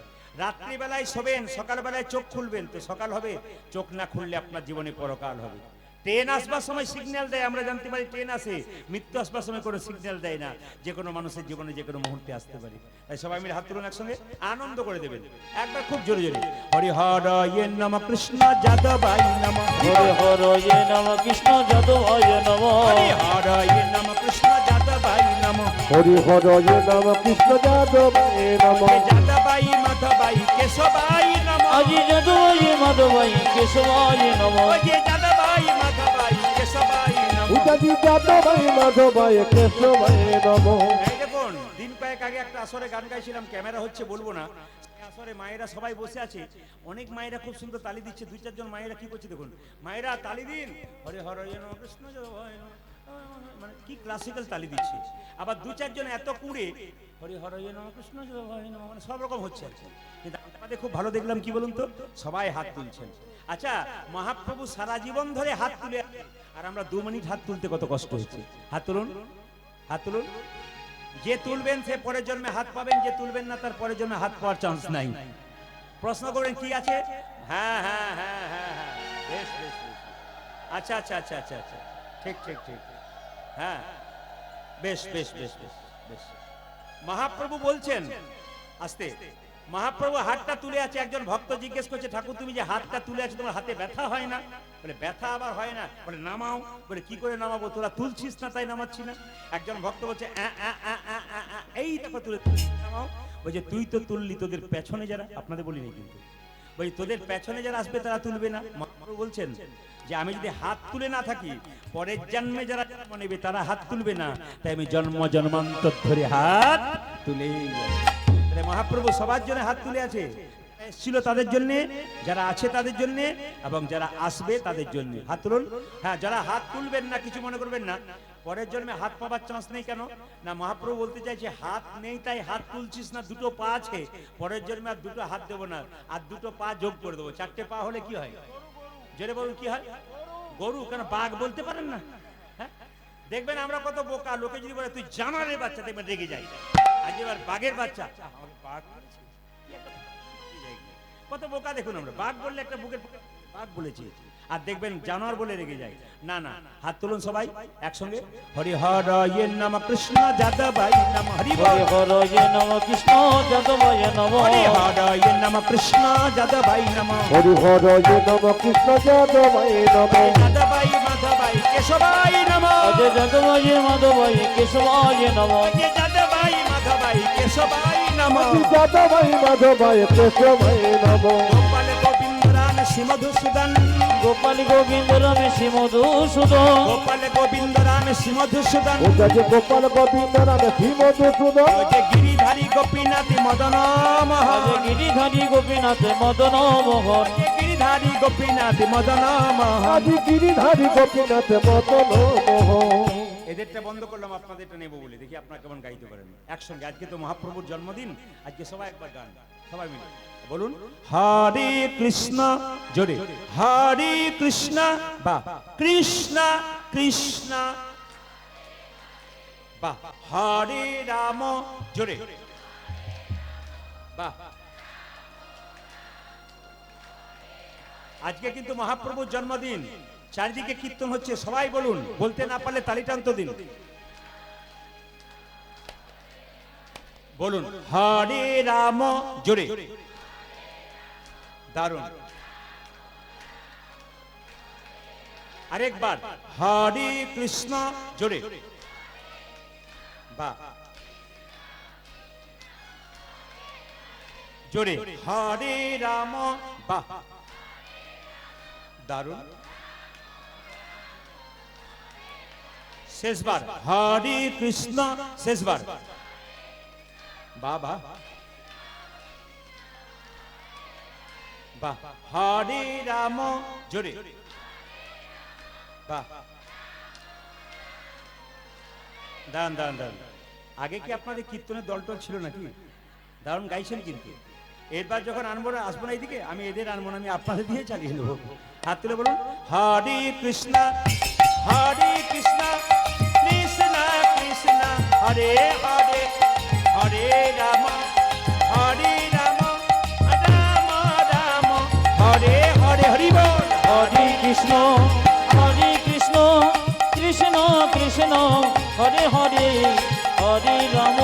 রাত্রিবেলায় শোবেন, সকালবেলায় চোখ খুলবেন, তো সকাল হবে, চোখ না খুললে আপনার জীবনে পরকাল হবে। ট্রেন আসবার সময় সিগন্যাল দেয়, আমরা জানতে পারি ট্রেন আসে, মৃত্যু আসবার সময় কোনো সিগন্যাল দেয় না, যে কোনো মানুষের জীবনে যে কোনো মুহূর্তে আসতে পারে। তাই সবাই মিলে হাত তুলুন, একসঙ্গে আনন্দ করে দেবেন একবার খুব জোরে জোরে। হরি হরয়ে নম কৃষ্ণ যাদবায় নম হরে হরয়ে নম কৃষ্ণ যাদবায় নম হরি হরয়ে নম কৃষ্ণ যাদবায় নম হরি হরয়ে নম কৃষ্ণ যাদবায় নম যাদবায় মাধবায় কেশবায় নম আজি যাদবায় মাধবায় কেশবায় নম যাদবায় মাধবায় কেশবায় নম। আজি যাদবায় মাধবায় কেশবায় নম এই দেখুন, দিন কয়েক আগে একটা আসরে গান গাইছিলাম, ক্যামেরা হচ্ছে বলবো না, আসরে মায়েরা সবাই বসে আছে, অনেক মায়েরা খুব সুন্দর তালি দিচ্ছে। দুই চারজন মায়েরা কি করছে দেখুন, মায়েরা তালি দিন, হরে হরয়ে নম কৃষ্ণ যাদবায় নম, মানে কি ক্লাসিক্যাল তালি দিচ্ছে। আবার দু চারজন এত কুড়ে হরি হরয়ে নম কৃষ্ণ যাদবায় নম, মানে সব রকম হচ্ছে আর কি। কিন্তু আমাদের খুব ভালো দেখলাম কি বলুন তো, সবাই হাত তুলছেন। আচ্ছা, মহাপ্রভু সারা জীবন ধরে হাত তুলে, আর আমরা 2 মিনিট হাত তুলতে কত কষ্ট হচ্ছে। হাত তুলুন, হাত তুলুন। যে তুলবেন সে পরের জন্মে হাত পাবেন, যে তুলবেন না তার পরের জন্মে হাত পাওয়ার চান্স নাই। প্রশ্ন করবেন কি আছে? হ্যাঁ হ্যাঁ হ্যাঁ হ্যাঁ হ্যাঁ, বেশ বেশ বেশ, আচ্ছা আচ্ছা আচ্ছা আচ্ছা আচ্ছা, ঠিক ঠিক ঠিক, হ্যাঁ বেশ বেশ বেশ বেশ বেশ। মহাপ্রভু বলছেন, আস্তে, মহাপ্রভু হাতটা তুলে আছে। একজন ভক্ত জিজ্ঞেস করছে, ঠাকুর তুমি যে হাতটা তুলে আছে তোমার হাতে ব্যথা হয় না? বলে ব্যথা আবার হয় না, বলে নামাও। বলে কি করে নামাবো, তোরা তুলছিস না তাই নামাচ্ছি না। একজন ভক্ত বলছে এই দেখো তুলে নামাও। বলছে তুই তো তুললি, তোদের পেছনে যারা, আপনাদের বলিনি কিন্তু, বলছি তোদের পেছনে যারা আসবে তারা তুলবে না। মহাপ্রভু বলছেন যে আমি যদি হাত তুলে না থাকি, পরের জন্মে যারা জন্ম নেবে তারা হাত তুলবে না, তাই আমি জন্ম জন্মান্তর ধরে হাত তুলেই যাবো। মহাপ্রভু সবার জন্য হাত তুলে আছে, ছিল তাদের জন্য, যারা আছে তাদের জন্য, এবং যারা আসবে তাদের জন্য। হাত তুলুন। হ্যাঁ, যারা হাত তুলবেন না কিছু মনে করবেন না, পরের জন্মে হাত পাবার চান্স নেই। কেন না, মহাপ্রভু বলতে চাইছে হাত নেই তাই হাত তুলছিস না, 2টো পা আছে, পরের জন্মে আর 2টো হাত দেবো না, আর 2টো পা যোগ করে দেবো। 4টে পা হলে কি হয়, জোরে বলুন কি হয়? গরু। কেন বাঘ বলতে পারেন না? হ্যাঁ, দেখবেন আমরা কত বোকা, লোকে যদি বলে তুই জানারে বাচ্চা, দেখবেন রেগে যায়। আজ এবার বাঘের বাচ্চা আমাকে বাঘ বলেছে। কত বোকা দেখুন আমরা, বাঘ বললে একটা বুকের বাঘ বলেছি, আর দেখবেন জানোয়ার বলে রেগে যায়। না না, হাত তুলুন সবাই একসঙ্গে। হরি হর ইয়ে নম কৃষ্ণ যাদবাই নম হরি বল। হরে হরে নম কৃষ্ণ যাদবায় নম। হরি হর ইয়ে নম কৃষ্ণ যাদবাই নম। হরি হর ইয়ে নম কৃষ্ণ যাদবায় নম। যাদবাই মাধবাই কেশবাই নম। অজয় যাদবায় মাধবায় কেশবায় নম। অজয় যাদবাই মাধবাই কেশবাই নম। যাদবায় মাধবায় কেশবায় নম। গোপাল গোবিন্দ রাম শ্রীমধুসূদন। গোপাল গোবিন্দ রামে শ্রী মধুসূদন। গোপাল গোবিন্দ রাম শ্রীমধুসূদন। ও যে গোপাল গোবিন্দ রামে শ্রী মধুসূদন। ও যে গিরিধারী গোপীনাথ মদন মোহন। অজয় গিরিধারী গোপীনাথ মদন মোহন। যে গিরিধারী গোপীনাথ মদন মোহন। আজি গিরিধারী গোপীনাথ মদন মোহন। এদেরটা বন্ধ করলাম, আপনাদেরটা নেবো বলে, দেখি আপনারা কেমন গাইতে পারেন একসঙ্গে। আজকে তো মহাপ্রভুর জন্মদিন, আজকে সবাই একবার গান, সবাই মিলে বলুন হরে কৃষ্ণ জোরে। হরে কৃষ্ণ বা কৃষ্ণ কৃষ্ণ বা হরে রাম জোরে বা। আজকে কিন্তু মহাপ্রভুর জন্মদিন, চারিদিকে কীর্তন হচ্ছে, সবাই বলুন, বলতে না পারলে তালি টানতে দিন। বলুন হরে রাম জোরে, দারুণ। আরেকবার হরে কৃষ্ণ জোরে বা জোরে। হরে রাম বা, দারুণ। শেষবার হরে কৃষ্ণ, শেষবার বাবা বাহ। হরে রাম জোরে বাহ। দান দান দান। আগে কি আপনাদের কীর্তনের দলটল ছিল নাকি? দারুণ গাইছেন কিন্তু। এরপর যখন আনবো না, আসবো না এইদিকে, আমি এদের আনবো না, আমি আপনাদের দিয়ে চালিয়ে নেবো। হাত তুলে বলুন হরে কৃষ্ণ হরে কৃষ্ণ কৃষ্ণ কৃষ্ণ হরে হরে হরে রাম হরে রাম রাম রাম হরে হরে হরি বল। হরে কৃষ্ণ কৃষ্ণ কৃষ্ণ হরে হরে হরে রাম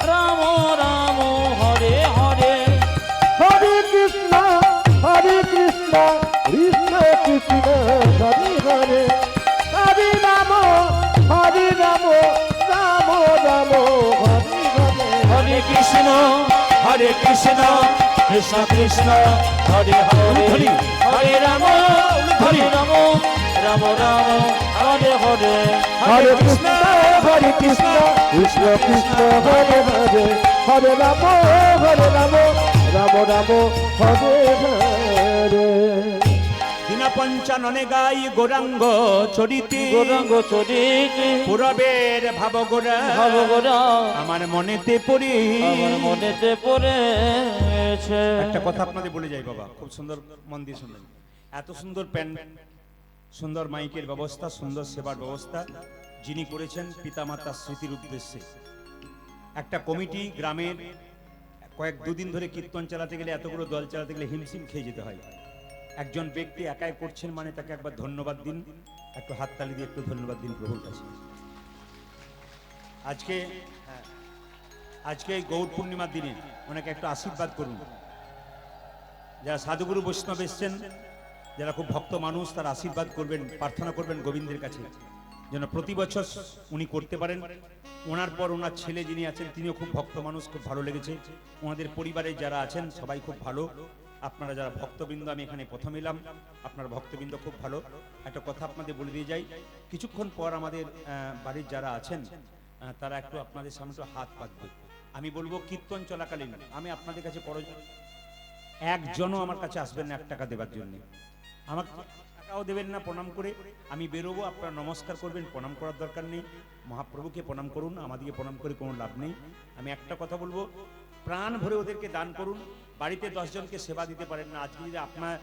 রাম রাম হরে হরে। হরে কৃষ্ণ কৃষ্ণ কৃষ্ণ হরে হরে হরে রাম রাম রাম হরে হরে। হরে কৃষ্ণ কৃষ্ণ কৃষ্ণ হরে হরে হরে রাম রাম রাম হরে হরে। হরে কৃষ্ণ কৃষ্ণ কৃষ্ণ হরে হরে হরে রাম রাম রাম হরে হরে। দিনা পঞ্চাননে গাই গৌরাঙ্গ চরিতে গৌরাঙ্গ চরিতে পুরবের ভাব গোরা ভাব গোরা আমার মনেতে পড়ি। আমার মনেতে পড়েছে। একটা কথা আপনাদের বলে যাই বাবা, খুব সুন্দর মন দিয়ে শুনবেন। এত সুন্দর প্যান্ট, সুন্দর মাইকের ব্যবস্থা, সুন্দর সেবার ব্যবস্থা যিনি করেছেন পিতামাতার স্মৃতির উদ্দেশ্যে। একটা কমিটি গ্রামের দুদিন ধরে কীর্তন চালাতে গেলে, এতগুলো দল চালাতে গেলে হিমশিম খেয়ে যেতে হয়। একজন ব্যক্তি একাই করছেন মানে তাকে একবার ধন্যবাদ দিন, একটু হাততালি দিয়ে একটু ধন্যবাদ দিন প্রভুর কাছে। আজকে এই গৌর পূর্ণিমার দিনে ওনাকে একটু আশীর্বাদ করুন। যারা সাধুগুরু বৈষ্ণব এসছেন, যারা খুব ভক্ত মানুষ, তারা আশীর্বাদ করবেন, প্রার্থনা করবেন গোবিন্দের কাছে যেন প্রতি বছর উনি করতে পারেন। ওনার পর ওনার ছেলে যিনি আছেন, তিনিও খুব ভক্ত মানুষ, খুব ভালো লেগেছে। ওনাদের পরিবারে যারা আছেন সবাই খুব ভালো। আপনারা যারা ভক্তবৃন্দ, আমি এখানে প্রথম এলাম, আপনার ভক্তবৃন্দ খুব ভালো। একটা কথা আপনাদের বলে দিয়ে যাই, কিছুক্ষণ পর আমাদের বাড়ির যারা আছেন তারা একটু আপনাদের সামনে একটু হাত পাতবে। আমি বলবো কীর্তন চলাকালীন আমি আপনাদের কাছে একজনও আমার কাছে আসবেন না 1 টাকা দেবার জন্য। আমার টাকাও দেবেন না, প্রণাম করে আমি বেরোবো। আপনারা নমস্কার করবেন, প্রণাম করার দরকার নেই। মহাপ্রভুকে প্রণাম করুন, আমাদেরকে প্রণাম করে কোনো লাভ নেই। আমি একটা কথা বলবো, প্রাণ ভরে ওদেরকে দান করুন। বাড়িতে 10 জনকে সেবা দিতে পারেন না, আজকে যদি আপনার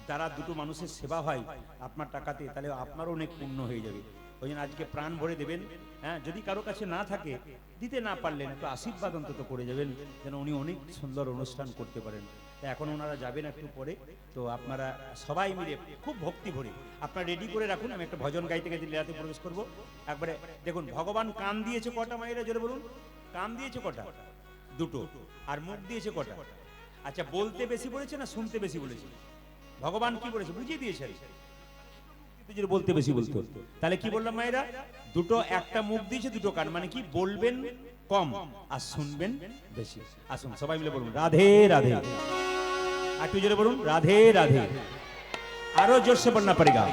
দ্বারা 2টো মানুষের সেবা হয় আপনার টাকাতে, তাহলে আপনারও অনেক পুণ্য হয়ে যাবে। ওই জন্য আজকে প্রাণ ভরে দেবেন। হ্যাঁ, যদি কারো কাছে না থাকে, দিতে না পারলেন একটু আশীর্বাদ অন্তত করে যাবেন, যেন উনি অনেক সুন্দর অনুষ্ঠান করতে পারেন। তা এখন ওনারা যাবেন একটু পরে, তো আপনারা সবাই মিলে খুব ভক্তি ভরে আপনারা রেডি করে রাখুন। আমি একটা ভজন গাইতে গাইতে লীলাতে প্রবেশ করব। একবারে দেখুন, ভগবান কান দিয়েছে কটা মায়েরা, জোরে বলুন। কান দিয়েছে কটা? দুটো। আর মুখ দিয়েছে কটা? আচ্ছা, বলতে বেশি বলেছে না শুনতে বেশি বলেছে? ভগবান কি বলেছে বুঝিয়ে দিয়েছে, বলতে বেশি বলতে। তাহলে কি বললাম মায়েরা? দুটো, একটা মুখ দিয়েছে, দুটো কান, মানে কি বলবেন কম আর শুনবেন বেশি। আসুন সবাই মিলে বলুন রাধে রাধে। একটু জোরে বলুন রাধে রাধে। আরো জোরসে বলনা পড়েগা।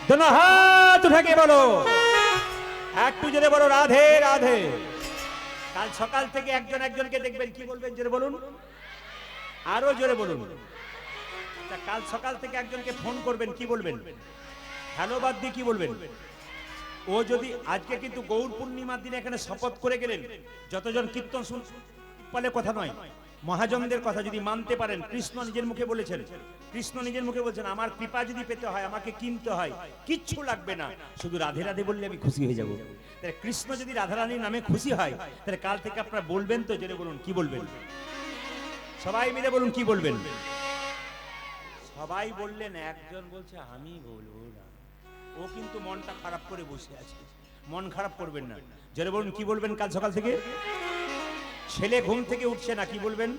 दोनों हाथ उठा के বলো, একটু জোরে বলো রাধে রাধে। কাল সকাল থেকে একজন একজনকে দেখবেন, কি বলবেন জোরে বলুন, আরো জোরে বলুন। কাল সকাল থেকে একজনকে ফোন করবেন, কি বলবেন? হ্যালো বাদ দিয়ে কি বলবেন? ও যদি আজকে কিন্তু গৌর পূর্ণিমার দিনে এখানে শপথ করে গেলেন, যতজন কীর্তন শুনলে কথা নয়, মহাজনদের কথা যদি মানতে পারেন, কৃষ্ণ নিজের মুখে বলেছেন, কৃষ্ণ নিজের মুখে বলছেন, আমার কৃপা যদি পেতে হয়, আমাকে কিনতে হয়, কিচ্ছু লাগবে না, শুধু রাধে রাধে বললে আমি খুশি হয়ে যাব। তাহলে কৃষ্ণ যদি রাধারানীর নামে খুশি হয়, তাহলে কাল থেকে আপনারা বলবেন তো, জেনে বলুন কি বলবেন, সবাই মিলে বলুন কি বলবেন। সবাই বললেন, একজন বলছে আমি বলবো না, ও কিন্তু মনটা খারাপ করে বসে আছে। মন খারাপ করবেন না, জেনে বলুন কি বলবেন কাল সকাল থেকে। ছেলে ঘুম থেকে উঠছে না, কি বলবেন?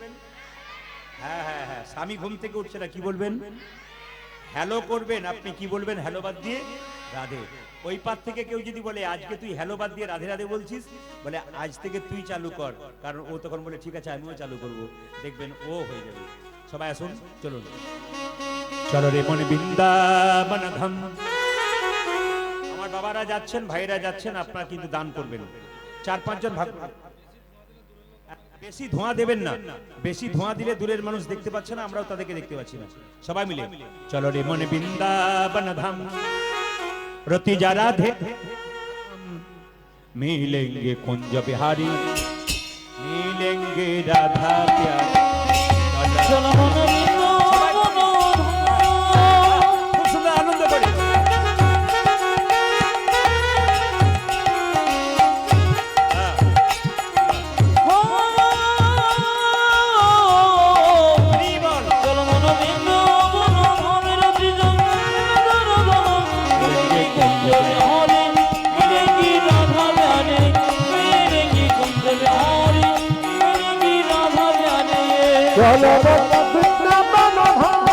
হ্যাঁ হ্যাঁ হ্যাঁ, স্বামী ঘুম থেকে উঠছে না, কি বলবেন? হ্যালো করবেন আপনি, কি বলবেন? হ্যালো বাদ দিয়ে রাধে। ওই পার থেকে কেউ যদি বলে আজকে তুই হ্যালো বাদ দিয়ে রাধে রাধে বলছিস, বলে আজ থেকে তুই চালু কর, কারণ ও তখন বলে ঠিক আছে আমিও চালু করব, দেখবেন ও হয়ে যাবে। সবাই আসুন, চলুন চলো রে মনে বৃন্দাবন ধাম। আমার বাবারা যাচ্ছেন, ভাইরা যাচ্ছেন, আপনারা কিন্তু দান করবেন। 4-5 জন ভাগ, বেশি ধোঁয়া দেবেন না, বেশি ধোঁয়া দিলে দূরের মানুষ দেখতে পাচ্ছে না, আমরাও তাদেরকে দেখতে পাচ্ছি না। সবাই মিলে চলো রে মনে বৃন্দাবন ধাম, রতি যা রাধে मिलेंगे कुंज बिहारी, मिलेंगे राधा प्यारी। চলো মনে বৃন্দাবন খুব সুন্দর আনন্দ করে চলো মনে বৃন্দাবন ধামের প্রিজন মিলেঙ্গে কুঞ্জ বিহারি, মিলেঙ্গি রাধা প্যারে, মিলেঙ্গি কুঞ্জ বিহারি, মিলেঙ্গি রাধা প্যারে। চলো বৃন্দাবন ধাম।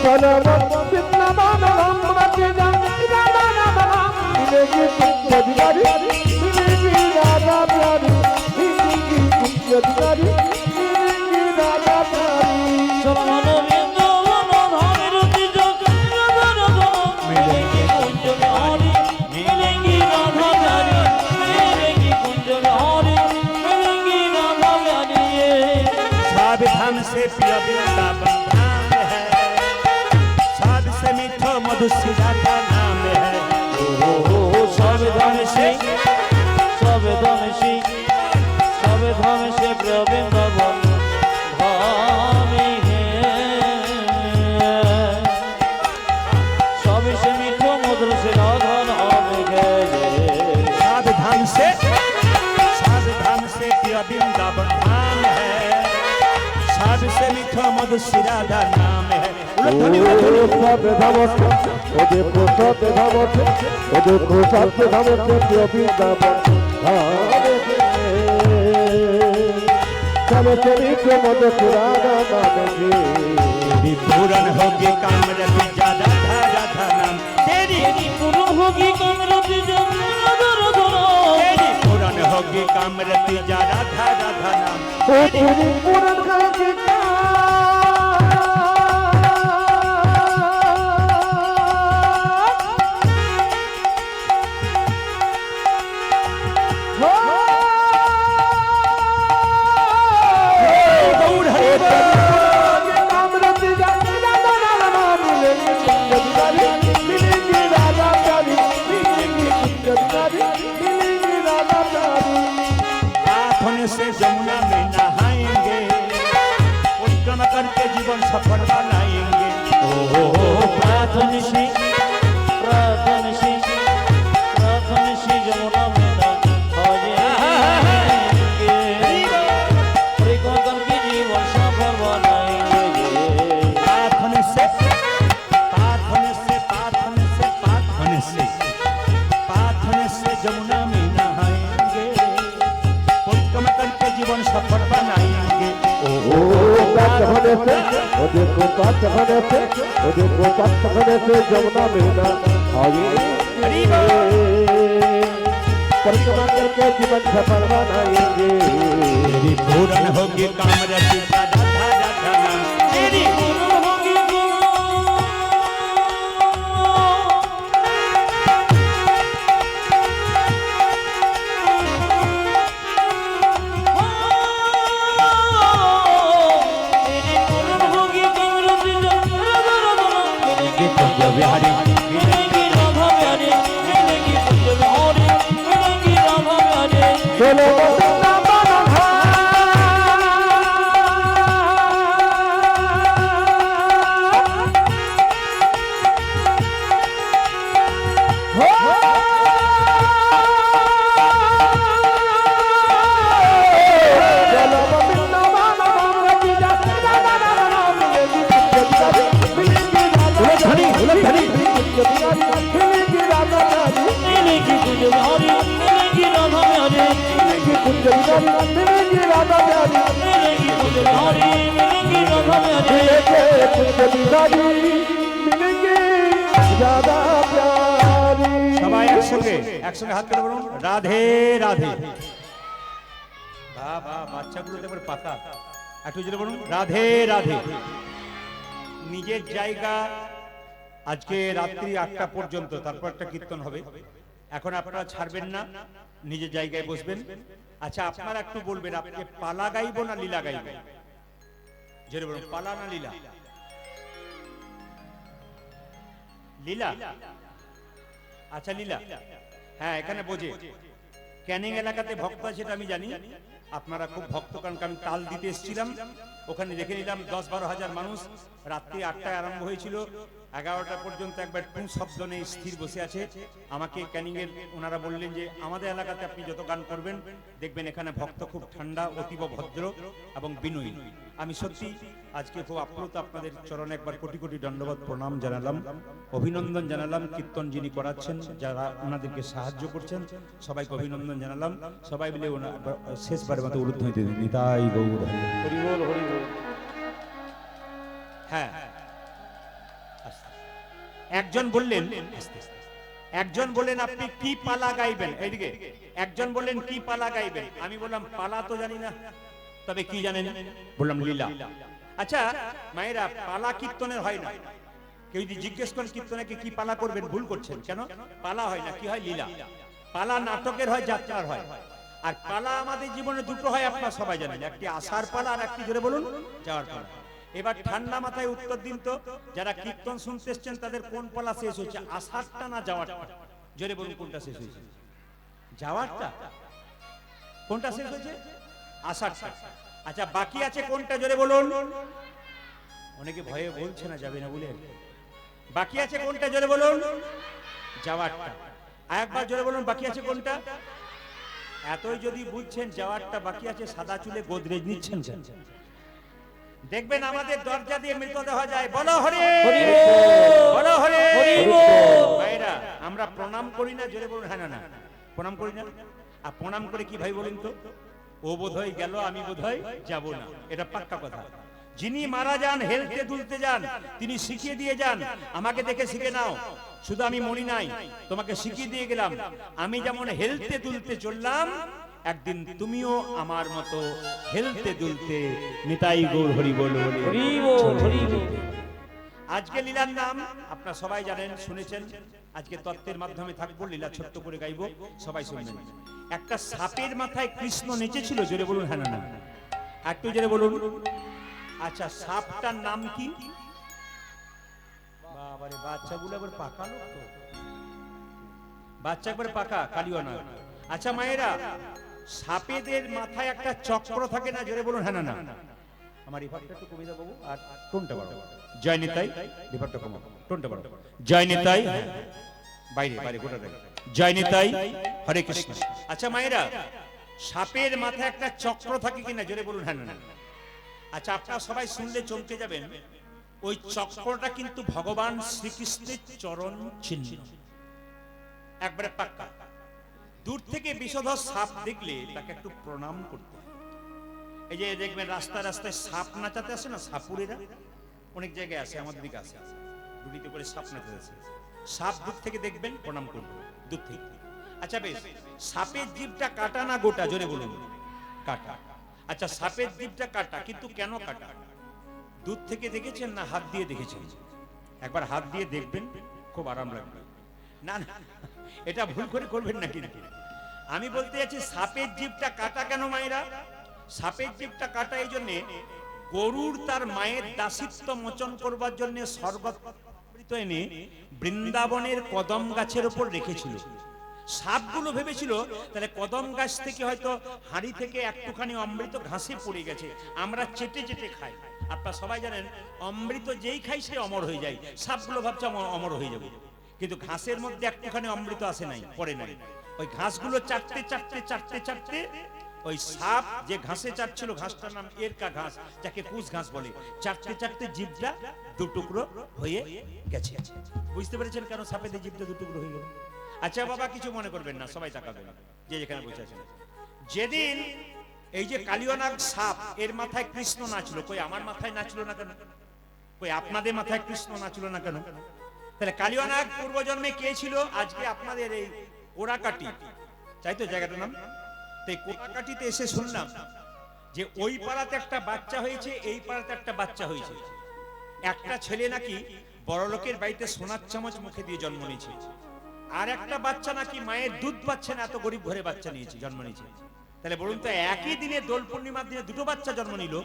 চলো মনে বৃন্দাবন ধামের প্রিজন মিলেঙ্গি কুঞ্জ বিহারি, মিলেঙ্গি রাধা প্যারে, মিলেঙ্গি কুঞ্জ বিহারি, মিলেঙ্গি রাধা প্যারে। सावधान से प्रिय वृंदावन धाम है, साध से मीठो मधुर राधा नाम है। সাবধান সে, সাবধান সে, সাবধান সে বৃন্দাবন ধামে হ্যায়, সবসে মিঠো মধুর সে রাধা নাম है। सावधान से प्रिय वृंदावन धाम है, साध से मीठो मधुर राधा नाम है। उलध्वनि तेरी पूरन होगी कामरति जा राधा राधा नाम, तेरी तेरी पूर्ण होगी कामरति जब राधा राधा नाम, तेरी पूरन होगी कामरति जा राधा राधा नाम। गौर हरि मिलेंगे राधा सफल बनाएंगे। ओ प्रार्थन श्री जमुना मैना हाजेंगे, परिवर्तन की जीवन सफल बनाएंगे। प्रार्थना से जमुना में नहाएंगे, परिक्रमा करके जीवन सफल बनाएंगे। ओ प्रार्थना से, ओ देखो प्रार्थना से, ओ देखो प्रार्थना से जमुना में नहाएंगे, परिक्रमा करके जीवन सफल बनाएंगे। तेरी पूर्ण होगी काम रति राधा राधा नाम, तेरी पूर्ण होगी बिहारी मिलेगी राधा प्यारे, मिलेगी कुंज बिहारी, मिलेगी राधा प्यारे। चलो मिलेगी कुंज बिहारी, मिलेगी राधा प्यारे, मिलेगी कुंज बिहारी, मिलेगी राधा प्यारे। সবাই একসঙ্গে হাত করে বলুন রাধে রাধে। বাহ বাহ, বাচ্চাগুলো তো এবার পাকা, একটু জোরে বলুন রাধে রাধে। নিজের জায়গা আজকে রাত্রি 8টা পর্যন্ত, তারপর একটা কীর্তন হবে। এখন আপনারা ছাড়বেন না, নিজের জায়গায় বসবেন। আচ্ছা আপনারা একটু বলবেন আপনি পালা গাইবো না লীলা গাইবো? জোরে বলুন পালা না লীলা? লীলা। আচ্ছা লীলা, হ্যাঁ এখানে বোঝে ক্যানিং এলাকাতে ভক্ত আছে সেটা আমি জানি, আপনারা খুব ভক্ত, কারণ আমি তাল দিতে এসেছিলাম ওখানে দেখে নিলাম 10-12 হাজার মানুষ। রাত্রি 8টায় আরম্ভ হয়েছিল, 11টা পর্যন্ত একবার টুঁ শব্দ নেই, স্থির বসে আছে। আমাকে ক্যানিং এর ওনারা বললেন যে আমাদের এলাকাতে আপনি যত গান করবেন দেখবেন এখানে ভক্ত খুব ঠান্ডা, অতীব ভদ্র এবং বিনয়ী। আমি সত্যি আজকে খুব আপ্লুত, আপনাদের চরণে একবার কোটি কোটি দণ্ডবত প্রণাম জানালাম, অভিনন্দন জানালাম। কীর্তন যিনি করাচ্ছেন, যারা ওনাদেরকে সাহায্য করছেন, সবাইকে অভিনন্দন জানালাম। সবাই মিলে শেষবারের মতো উলুধ্বনি দিন, নিতাই গৌর হরি বল হরি বল। হ্যাঁ একজন বললেন আপনি কি পালা গাইবেন, এইদিকে একজন বললেন কি পালা গাইবেন। আমি বললাম পালা তো জানি না, তবে কি জানেন? বললাম লীলা। আচ্ছা মায়েরা, পালা কীর্তনের হয় না। কেউ যদি জিজ্ঞেস করেন কীর্তনে কি পালা করবেন, ভুল করছেন। কেন? পালা হয় না, কি হয়? লীলা। পালা নাটকের হয়, যাত্রার হয়। আর পালা আমাদের জীবনে দুটো হয়, আপনারা সবাই জানেন, একটি আসার পালা আর একটি জোরে বলুন যাওয়ার পালা। এবার ঠান্ডা মাথায় উত্তর দিন তো, যারা কীর্তন শুনতে এসছেন তাদের কোন পালা শেষ হয়েছে, আসারটা না যাওয়ারটা? জোরে বলুন কোনটা শেষ হয়েছে? যাওয়ারটা। কোনটা শেষ হয়েছে? আসারটা। আচ্ছা বাকি আছে কোনটা, জোরে বলুন? অনেকে ভয়ে বলছে না যাবে না বলে। বাকি আছে কোনটা, জোরে বলুন? যাওয়ারটা। আরেকবার জোরে বলুন বাকি আছে কোনটা? এতই যদি বুঝছেন যাওয়ারটা বাকি আছে, সাদা চুলে গোদরেজ নিচ্ছেন কেন? দেখবেন আমাদের দরজা দিয়ে মৃতদেহ যায়। বলো হরি বলো হরি। ভাইরা আমরা প্রণাম করি না, জোরে বলুন। হ্যাঁ না প্রণাম করি না। আর প্রণাম করে কি ভাই বলেন তো? ও বোধহয় গেল, আমি বোধহয় যাব না, এটা পাক্কা কথা। যিনি মারা যান, হেলতে দুলতে যান, তিনি শিখিয়ে দিয়ে যান আমাকে দেখে শিখে নাও। শুধু আমি মরি নাই, তোমাকে শিখিয়ে দিয়ে গেলাম। আমি যেমন হেলতে দুলতে চললাম, একদিন তুমিও আমার মতো হেলতে দুলতে নিতাই গৌর হরি বল হরি বল হরি বল। আজকে লীলার নাম আপনারা সবাই জানেন, শুনেছেন। আজকে তত্ত্বের মাধ্যমে থাকবো, লীলা ছোট্ট করে গাইবো, সবাই শুনবেন। একটা সাপের মাথায় কৃষ্ণ নেচেছিল, জোরে বলুন হ্যাঁ না? একটু জোরে বলুন। আচ্ছা সাপটার নাম কি? বাবারে বাচ্চাগুলো আবার পাকা লোক তো, বাচ্চা একবার পাকা, কালিও না। আচ্ছা মায়েরা, সাপেদের মাথায় একটা চক্র থাকে না, জোরে বলুন হ্যাঁ না? আমার রিভারটা একটু কমিয়ে দাও বাবু, আর টোনটা বাড়াও। জয় নিতাই, রিভারটা কমাও, টোনটা বাড়াও। জয় নিতাই, বাইরে বাইরে গোটা দেয়। জয় নিতাই, হরে কৃষ্ণ। আচ্ছা মায়েরা, সাপের মাথায় একটা চক্র থাকে কিনা জোরে বলুন। হ্যাঁ না? আচ্ছা, আপনারা সবাই শুনলে চমকে যাবেন। ওই চক্রটা কিন্তু ভগবান শ্রীকৃষ্ণের চরণ চিহ্ন, একবারে পাক্কা। দূর থেকে বিষধর সাপ দেখলে তাকে একটু প্রণাম করতে হয়। এই যে দেখবেন রাস্তায় রাস্তায় সাপ নাচাতে আসে না, সাপুরেরা অনেক জায়গায় আসে, আমাদের দিকে আসে, দুটিতে করে সাপ নাচাতে আসে। সাপ দূর থেকে দেখবেন, প্রণাম করবেন দূর থেকে। আচ্ছা বেশ, সাপের জিভটা কাটা না গোটা জোরে বলুন। কাটা। আচ্ছা, সাপের জিভটা কাটা, কিন্তু কেন কাটা? দূর থেকে দেখেছেন না হাত দিয়ে দেখেছেন? একবার হাত দিয়ে দেখবেন, খুব আরাম লাগবে। না না, এটা ভুল করে করবেন না কিন্তু। আমি বলতে যাচ্ছি সাপের জিভটা কাটা কেন মায়েরা? সাপের জিভটা কাটা এই জন্যে, গরুর তার মায়ের দাসিত্ব মোচন করবার জন্য স্বর্গত এনে বৃন্দাবনের কদম গাছের উপর রেখেছিল। সাপগুলো ভেবেছিল তাহলে কদম গাছ থেকে হয়তো হাঁড়ি থেকে একটুখানি অমৃত ঘাসে পড়ে গেছে, আমরা চেটে চেটে খাই। আপনারা সবাই জানেন অমৃত যেই খাই সে অমর হয়ে যায়। সাপগুলো ভাবছে অমর হয়ে যাবে, কিন্তু ঘাসের মধ্যে একটুখানি অমৃত আসে নাই, পড়ে নাই। ওই ঘাসগুলো চাটতে চাটতে চাটতে চাটতে ওই সাপ যে ঘাসে চাটছিল, ঘাসটার নাম এরকা ঘাস, যাকে কুশ ঘাস বলে, চাটতে চাটতে জিভটা দুটুকরো হয়ে গেছে। বুঝতে পেরেছেন কেন সাপেদের জিভটা দুটুকরো হয়ে গেল? আচ্ছা বাবা, কিছু মনে করবেন না, সবাই তাকাবেন যে যেখানে বসে আছেন। যেদিন এই যে কালিয়নাগ সাপ, এর মাথায় কৃষ্ণ নাচলো, কই আমার মাথায় নাচলো না কেন? কই আপনাদের মাথায় কৃষ্ণ নাচলো না কেন? তাহলে কালিয়নাগ পূর্বজন্মে কে ছিল? আজকে আপনাদের এই কোড়াকাটি, তাই তো জায়গাটার নাম? তাই কোড়াকাটিতে এসে শুনলাম যে ওই পাড়াতে একটা বাচ্চা হয়েছে, এই পাড়াতে একটা বাচ্চা হয়েছে। একটা ছেলে নাকি বড় লোকের বাড়িতে সোনার চামচ মুখে দিয়ে জন্ম নিয়েছে, আর একটা বাচ্চা নাকি মায়ের দুধ পাচ্ছে না, এত গরিব ঘরে বাচ্চা নিয়েছে, জন্ম নিয়েছে। তাহলে বলুন তো, একই দিনে দোল পূর্ণিমার দিনে দুটো বাচ্চা জন্ম নিল।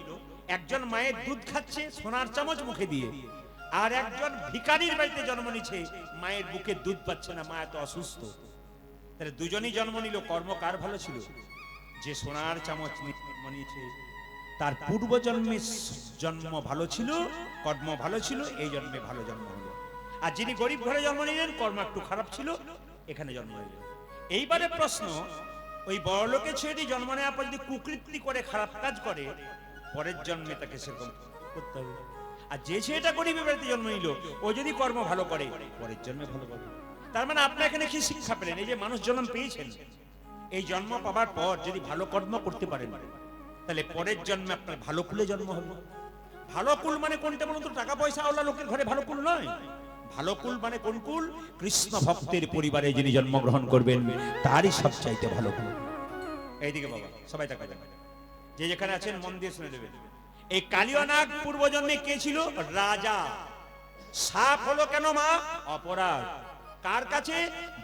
একজন মায়ের দুধ খাচ্ছে সোনার চামচ মুখে দিয়ে, আর একজন ভিখারির বাড়িতে জন্ম নিচ্ছে, মায়ের বুকে দুধ পাচ্ছে না, মা এত অসুস্থ। তাহলে দুজনই জন্ম নিল, কর্ম কার ভালো ছিল? যে সোনার চামচ জন্ম নিয়েছে তার পূর্বজন্মে জন্ম ভালো ছিল, কর্ম ভালো ছিল, এই জন্মে ভালো জন্ম হলো। আর যিনি গরিব ঘরে জন্ম নিলেন, কর্ম একটু খারাপ ছিল, এখানে জন্ম নিলেন। এইবারে প্রশ্ন, ওই বড় লোকের ছেলেটি জন্ম নেওয়ার পর যদি কুকৃতি করে, খারাপ কাজ করে, পরের জন্মে তাকে সেরকম করতে হবে। আর যে ছেলেটা গরিবের বাড়িতে জন্ম নিল, ও যদি কর্ম ভালো করে, পরের জন্মে ভালো করবে। তার মানে আপনি এখানে কি শিক্ষা পেলেন? এই যে মানুষ জন্ম পেয়েছেন, এই জন্ম পাবার পর যদি ভালো কর্ম করতে পারেন, তাহলে পরের জন্মে আপনার ভালো কুলে জন্ম হবে। ভালো কুল মানে কোনটা বলুন তো? টাকা পয়সা আওলা লোকের ঘরে ভালো কুল নয়। ভালো কুল মানে কোন কুল? কৃষ্ণ ভক্তের পরিবারে যিনি জন্মগ্রহণ করবেন, তারই সবচাইতে ভালো কুল। এইদিকে বাবা, সবাই তাকাবেন, যে যেখানে আছেন মন দিয়ে শুনে দেবেন। এই কালিয়নাগ পূর্বজন্মে কে ছিল? রাজা। সাপ হলো কেন মা? অপরাধ। কার কাছে?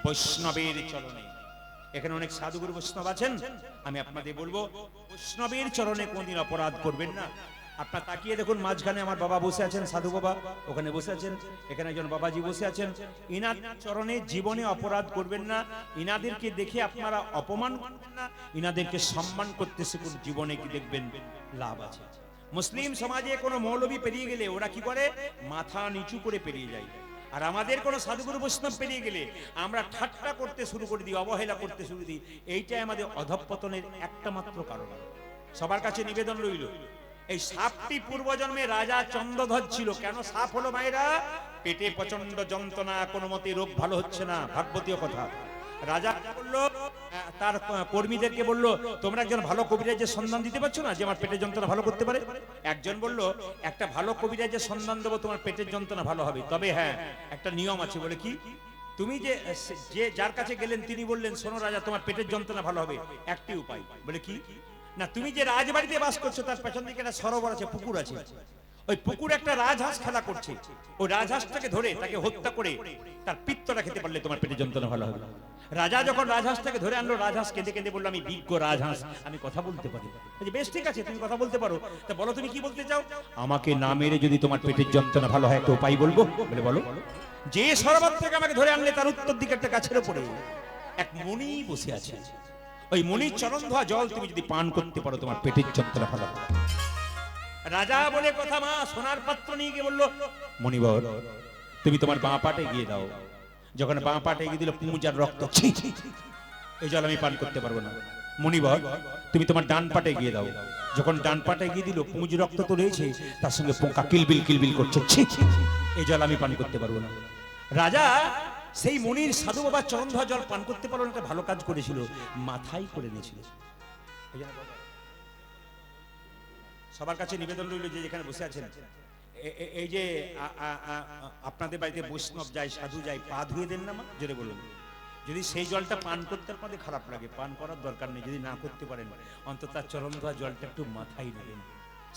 বৈষ্ণবের চরণে। এখানে অনেক সাধুগুরু বৈষ্ণব আছেন, আমি আপনাদের বলবো বৈষ্ণবের চরণে কোনদিন অপরাধ করবেন না। আপনার তাকিয়ে দেখুন, মাঝখানে আমার বাবা বসে আছেন, সাধু বাবা ওখানে বসে আছেন, এখানে একজন বাবাজি বসে আছেন। ইনার চরণে জীবনে অপরাধ করবেন না। ইনাদেরকে দেখে আপনারা অপমান করবেন না, ইনাদেরকে সম্মান করতে শিখুন, জীবনে কি দেখবেন লাভ আছে। মুসলিম সমাজে কোনো মৌলবী পেরিয়ে গেলে ওরা কি করে? মাথা নিচু করে পেরিয়ে যায়। আর আমাদের কোন সাধুগুরু বৈষ্ণব পেরিয়ে গেলে আমরা ঠাট্টা করতে শুরু করে দিই, অবহেলা করতে শুরু দিই। এইটাই আমাদের অধঃপতনের একটা মাত্র কারণ। সবার কাছে নিবেদন রইল, এই সাপটি পূর্বজন্মে রাজা চন্দ্রধ্বজ ছিল। কেন সাপ হলো মায়েরা? পেটে প্রচন্ড যন্ত্রণা, কোনো মতে রোগ ভালো হচ্ছে না, ভাগবতীয় কথা। রাজা বলল, তার কর্মীদেরকে বলল, তোমরা একজন ভালো কবিরাজের সন্ধান দিতে পারছো না যে আমার পেটের যন্ত্রণা ভালো করতে পারে? একজন বলল, একটা ভালো কবিরাজের সন্ধান দেবো, তোমার পেটের যন্ত্রণা ভালো হবে, তবে হ্যাঁ একটা নিয়ম আছে। বলে কি? তুমি যে যার কাছে গেলেন তিনি বললেন, শোনো রাজা, তোমার পেটের যন্ত্রণা ভালো হবে একটি উপায়। বলে কি? না, তুমি যে রাজবাড়িতে বাস করছো তার পেছন দিকে একটা সরোবর আছে, পুকুর আছে, ওই পুকুরে একটা রাজহাঁস খেলা করছে, ওই রাজহাঁসটাকে ধরে তাকে হত্যা করে তার পিত্তটা খেতে পারলে তোমার পেটের যন্ত্রণা ভালো হবে। রাজা যখন রাজহাঁসটাকে ধরে আনলো, রাজহাঁস কেঁদে কেঁদে বললো, আমি বিজ্ঞ রাজহাঁস, আমি কথা বলতে পারি। বেশ ঠিক আছে, তুমি কথা বলতে পারো, তা বলো তুমি কি বলতে চাও? আমাকে না মেরে যদি তোমার পেটের যন্ত্রণা ভালো হয় একটা উপায় বলবো। বলে বলো। যে সরোবর থেকে আমাকে ধরে আনলে তার উত্তর দিকে একটা গাছের উপরে এক মণি বসে আছে, ওই মণির চরণ ধোয়া জল তুমি যদি পান করতে পারো তোমার পেটের যন্ত্রণা ভালো হবে। রাজা বলে কথা, মা সোনার পাত্র নিয়ে গিয়ে বললো, মণিবর তুমি তোমার বাঁ পাটে গিয়ে দাও। যখন বাঁ পাটে গিয়ে দিল, পুঁজ আর রক্ত, ছি ছি ছি, এই জল আমি পান করতে পারবো না। মণিবর তুমি তোমার ডান পাটে গিয়ে দাও। যখন ডান পাটে গিয়ে দিল, পুঁজ রক্ত তো রয়েছে, তার সঙ্গে পোকা কিলবিল কিলবিল করছে, ছি ছি, এই জল আমি পান করতে পারবো না। রাজা সেই মনির সাধু বাবা চরণ ধোয়া জল পান করতে পারলো না, একটা ভালো কাজ করেছিল, মাথায় করে নিয়েছিল। সবার কাছে নিবেদন রইল, যে যেখানে বসে আছেন, এই যে আপনাদের বাড়িতে বৈষ্ণব যায়, সাধু যায়, পা ধুয়ে দেন না মা, জোরে বলুন। যদি সেই জলটা পান করতে আপনাদের খারাপ লাগে, পান করার দরকার নেই। যদি না করতে পারেন, অন্তত তার চরণ ধোয়া জলটা একটু মাথায় নেবেন।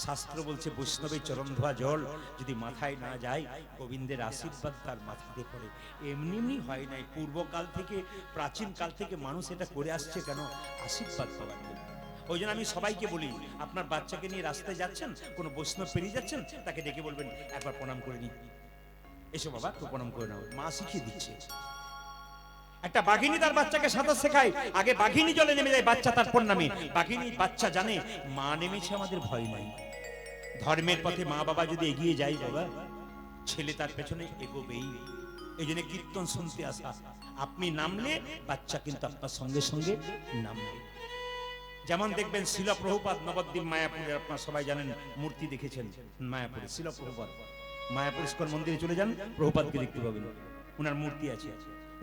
শাস্ত্র বলছে বৈষ্ণবের চরণ ধোয়া জল যদি মাথায় না যায়, গোবিন্দের আশীর্বাদ তার মাথাতে পড়ে। এমনি এমনি হয় নাই, পূর্বকাল থেকে, প্রাচীন কাল থেকে মানুষ এটা করে আসছে, কেন? আশীর্বাদ পাওয়ার জন্য। ওই জন্য আমি সবাইকে বলি, আপনার বাচ্চাকে নিয়ে রাস্তায় যাচ্ছেন, কোনো বৈষ্ণব পেরিয়ে যাচ্ছেন, তাকে ডেকে বলবেন, একবার প্রণাম করে নি, এসো বাবা তো প্রণাম করে নাও, মা শিখিয়ে দিচ্ছে। একটা বাঘিনী তার বাচ্চাকে সাঁতার শেখায়, আগে বাঘিনী জলে নেমে যায়, বাচ্চা তারপর নামে। বাঘিনী বাচ্চা জানে মা নেমেছে, আমাদের ভয় নাই। ধর্মের পথে মা বাবা যদি এগিয়ে যায়, বাবা ছেলে তার পেছনে এগোবেই। এই জন্য কীর্তন শুনতে আসা, আপনি নামলে বাচ্চা কিন্তু আপনার সঙ্গে সঙ্গে নামবে। যেমন দেখবেন শিল প্রভুপাদ নবদ্বীপ মায়াপুরে, আপনারা সবাই জানেন, মূর্তি দেখেছেন মায়াপুরে, শিল প্রভুপাদ মায়াপুর ইস্কন মন্দিরে চলে যান, প্রভুপাদকে দেখতে পাবেন, ওনার মূর্তি আছে।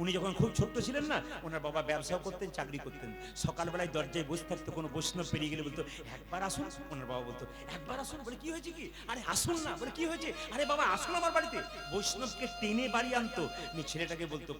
উনি যখন খুব ছোট্ট ছিলেন না, ওনার বাবা ব্যবসাও করতেন, চাকরি করতেন। সকালবেলায় দরজায় বসে থাকতো, কোনো বৈষ্ণব পেরিয়ে গেলে বলতো, একবার আসুন। ওনার বাবা বলতো, একবার আসুন। বলে কি হয়েছে কি? আরে আসুন না। বলে কি হয়েছে? আরে বাবা আসুন আমার বাড়িতে। বৈষ্ণবকে টেনে বাড়ি আনতো, ছেলেটাকে বলতো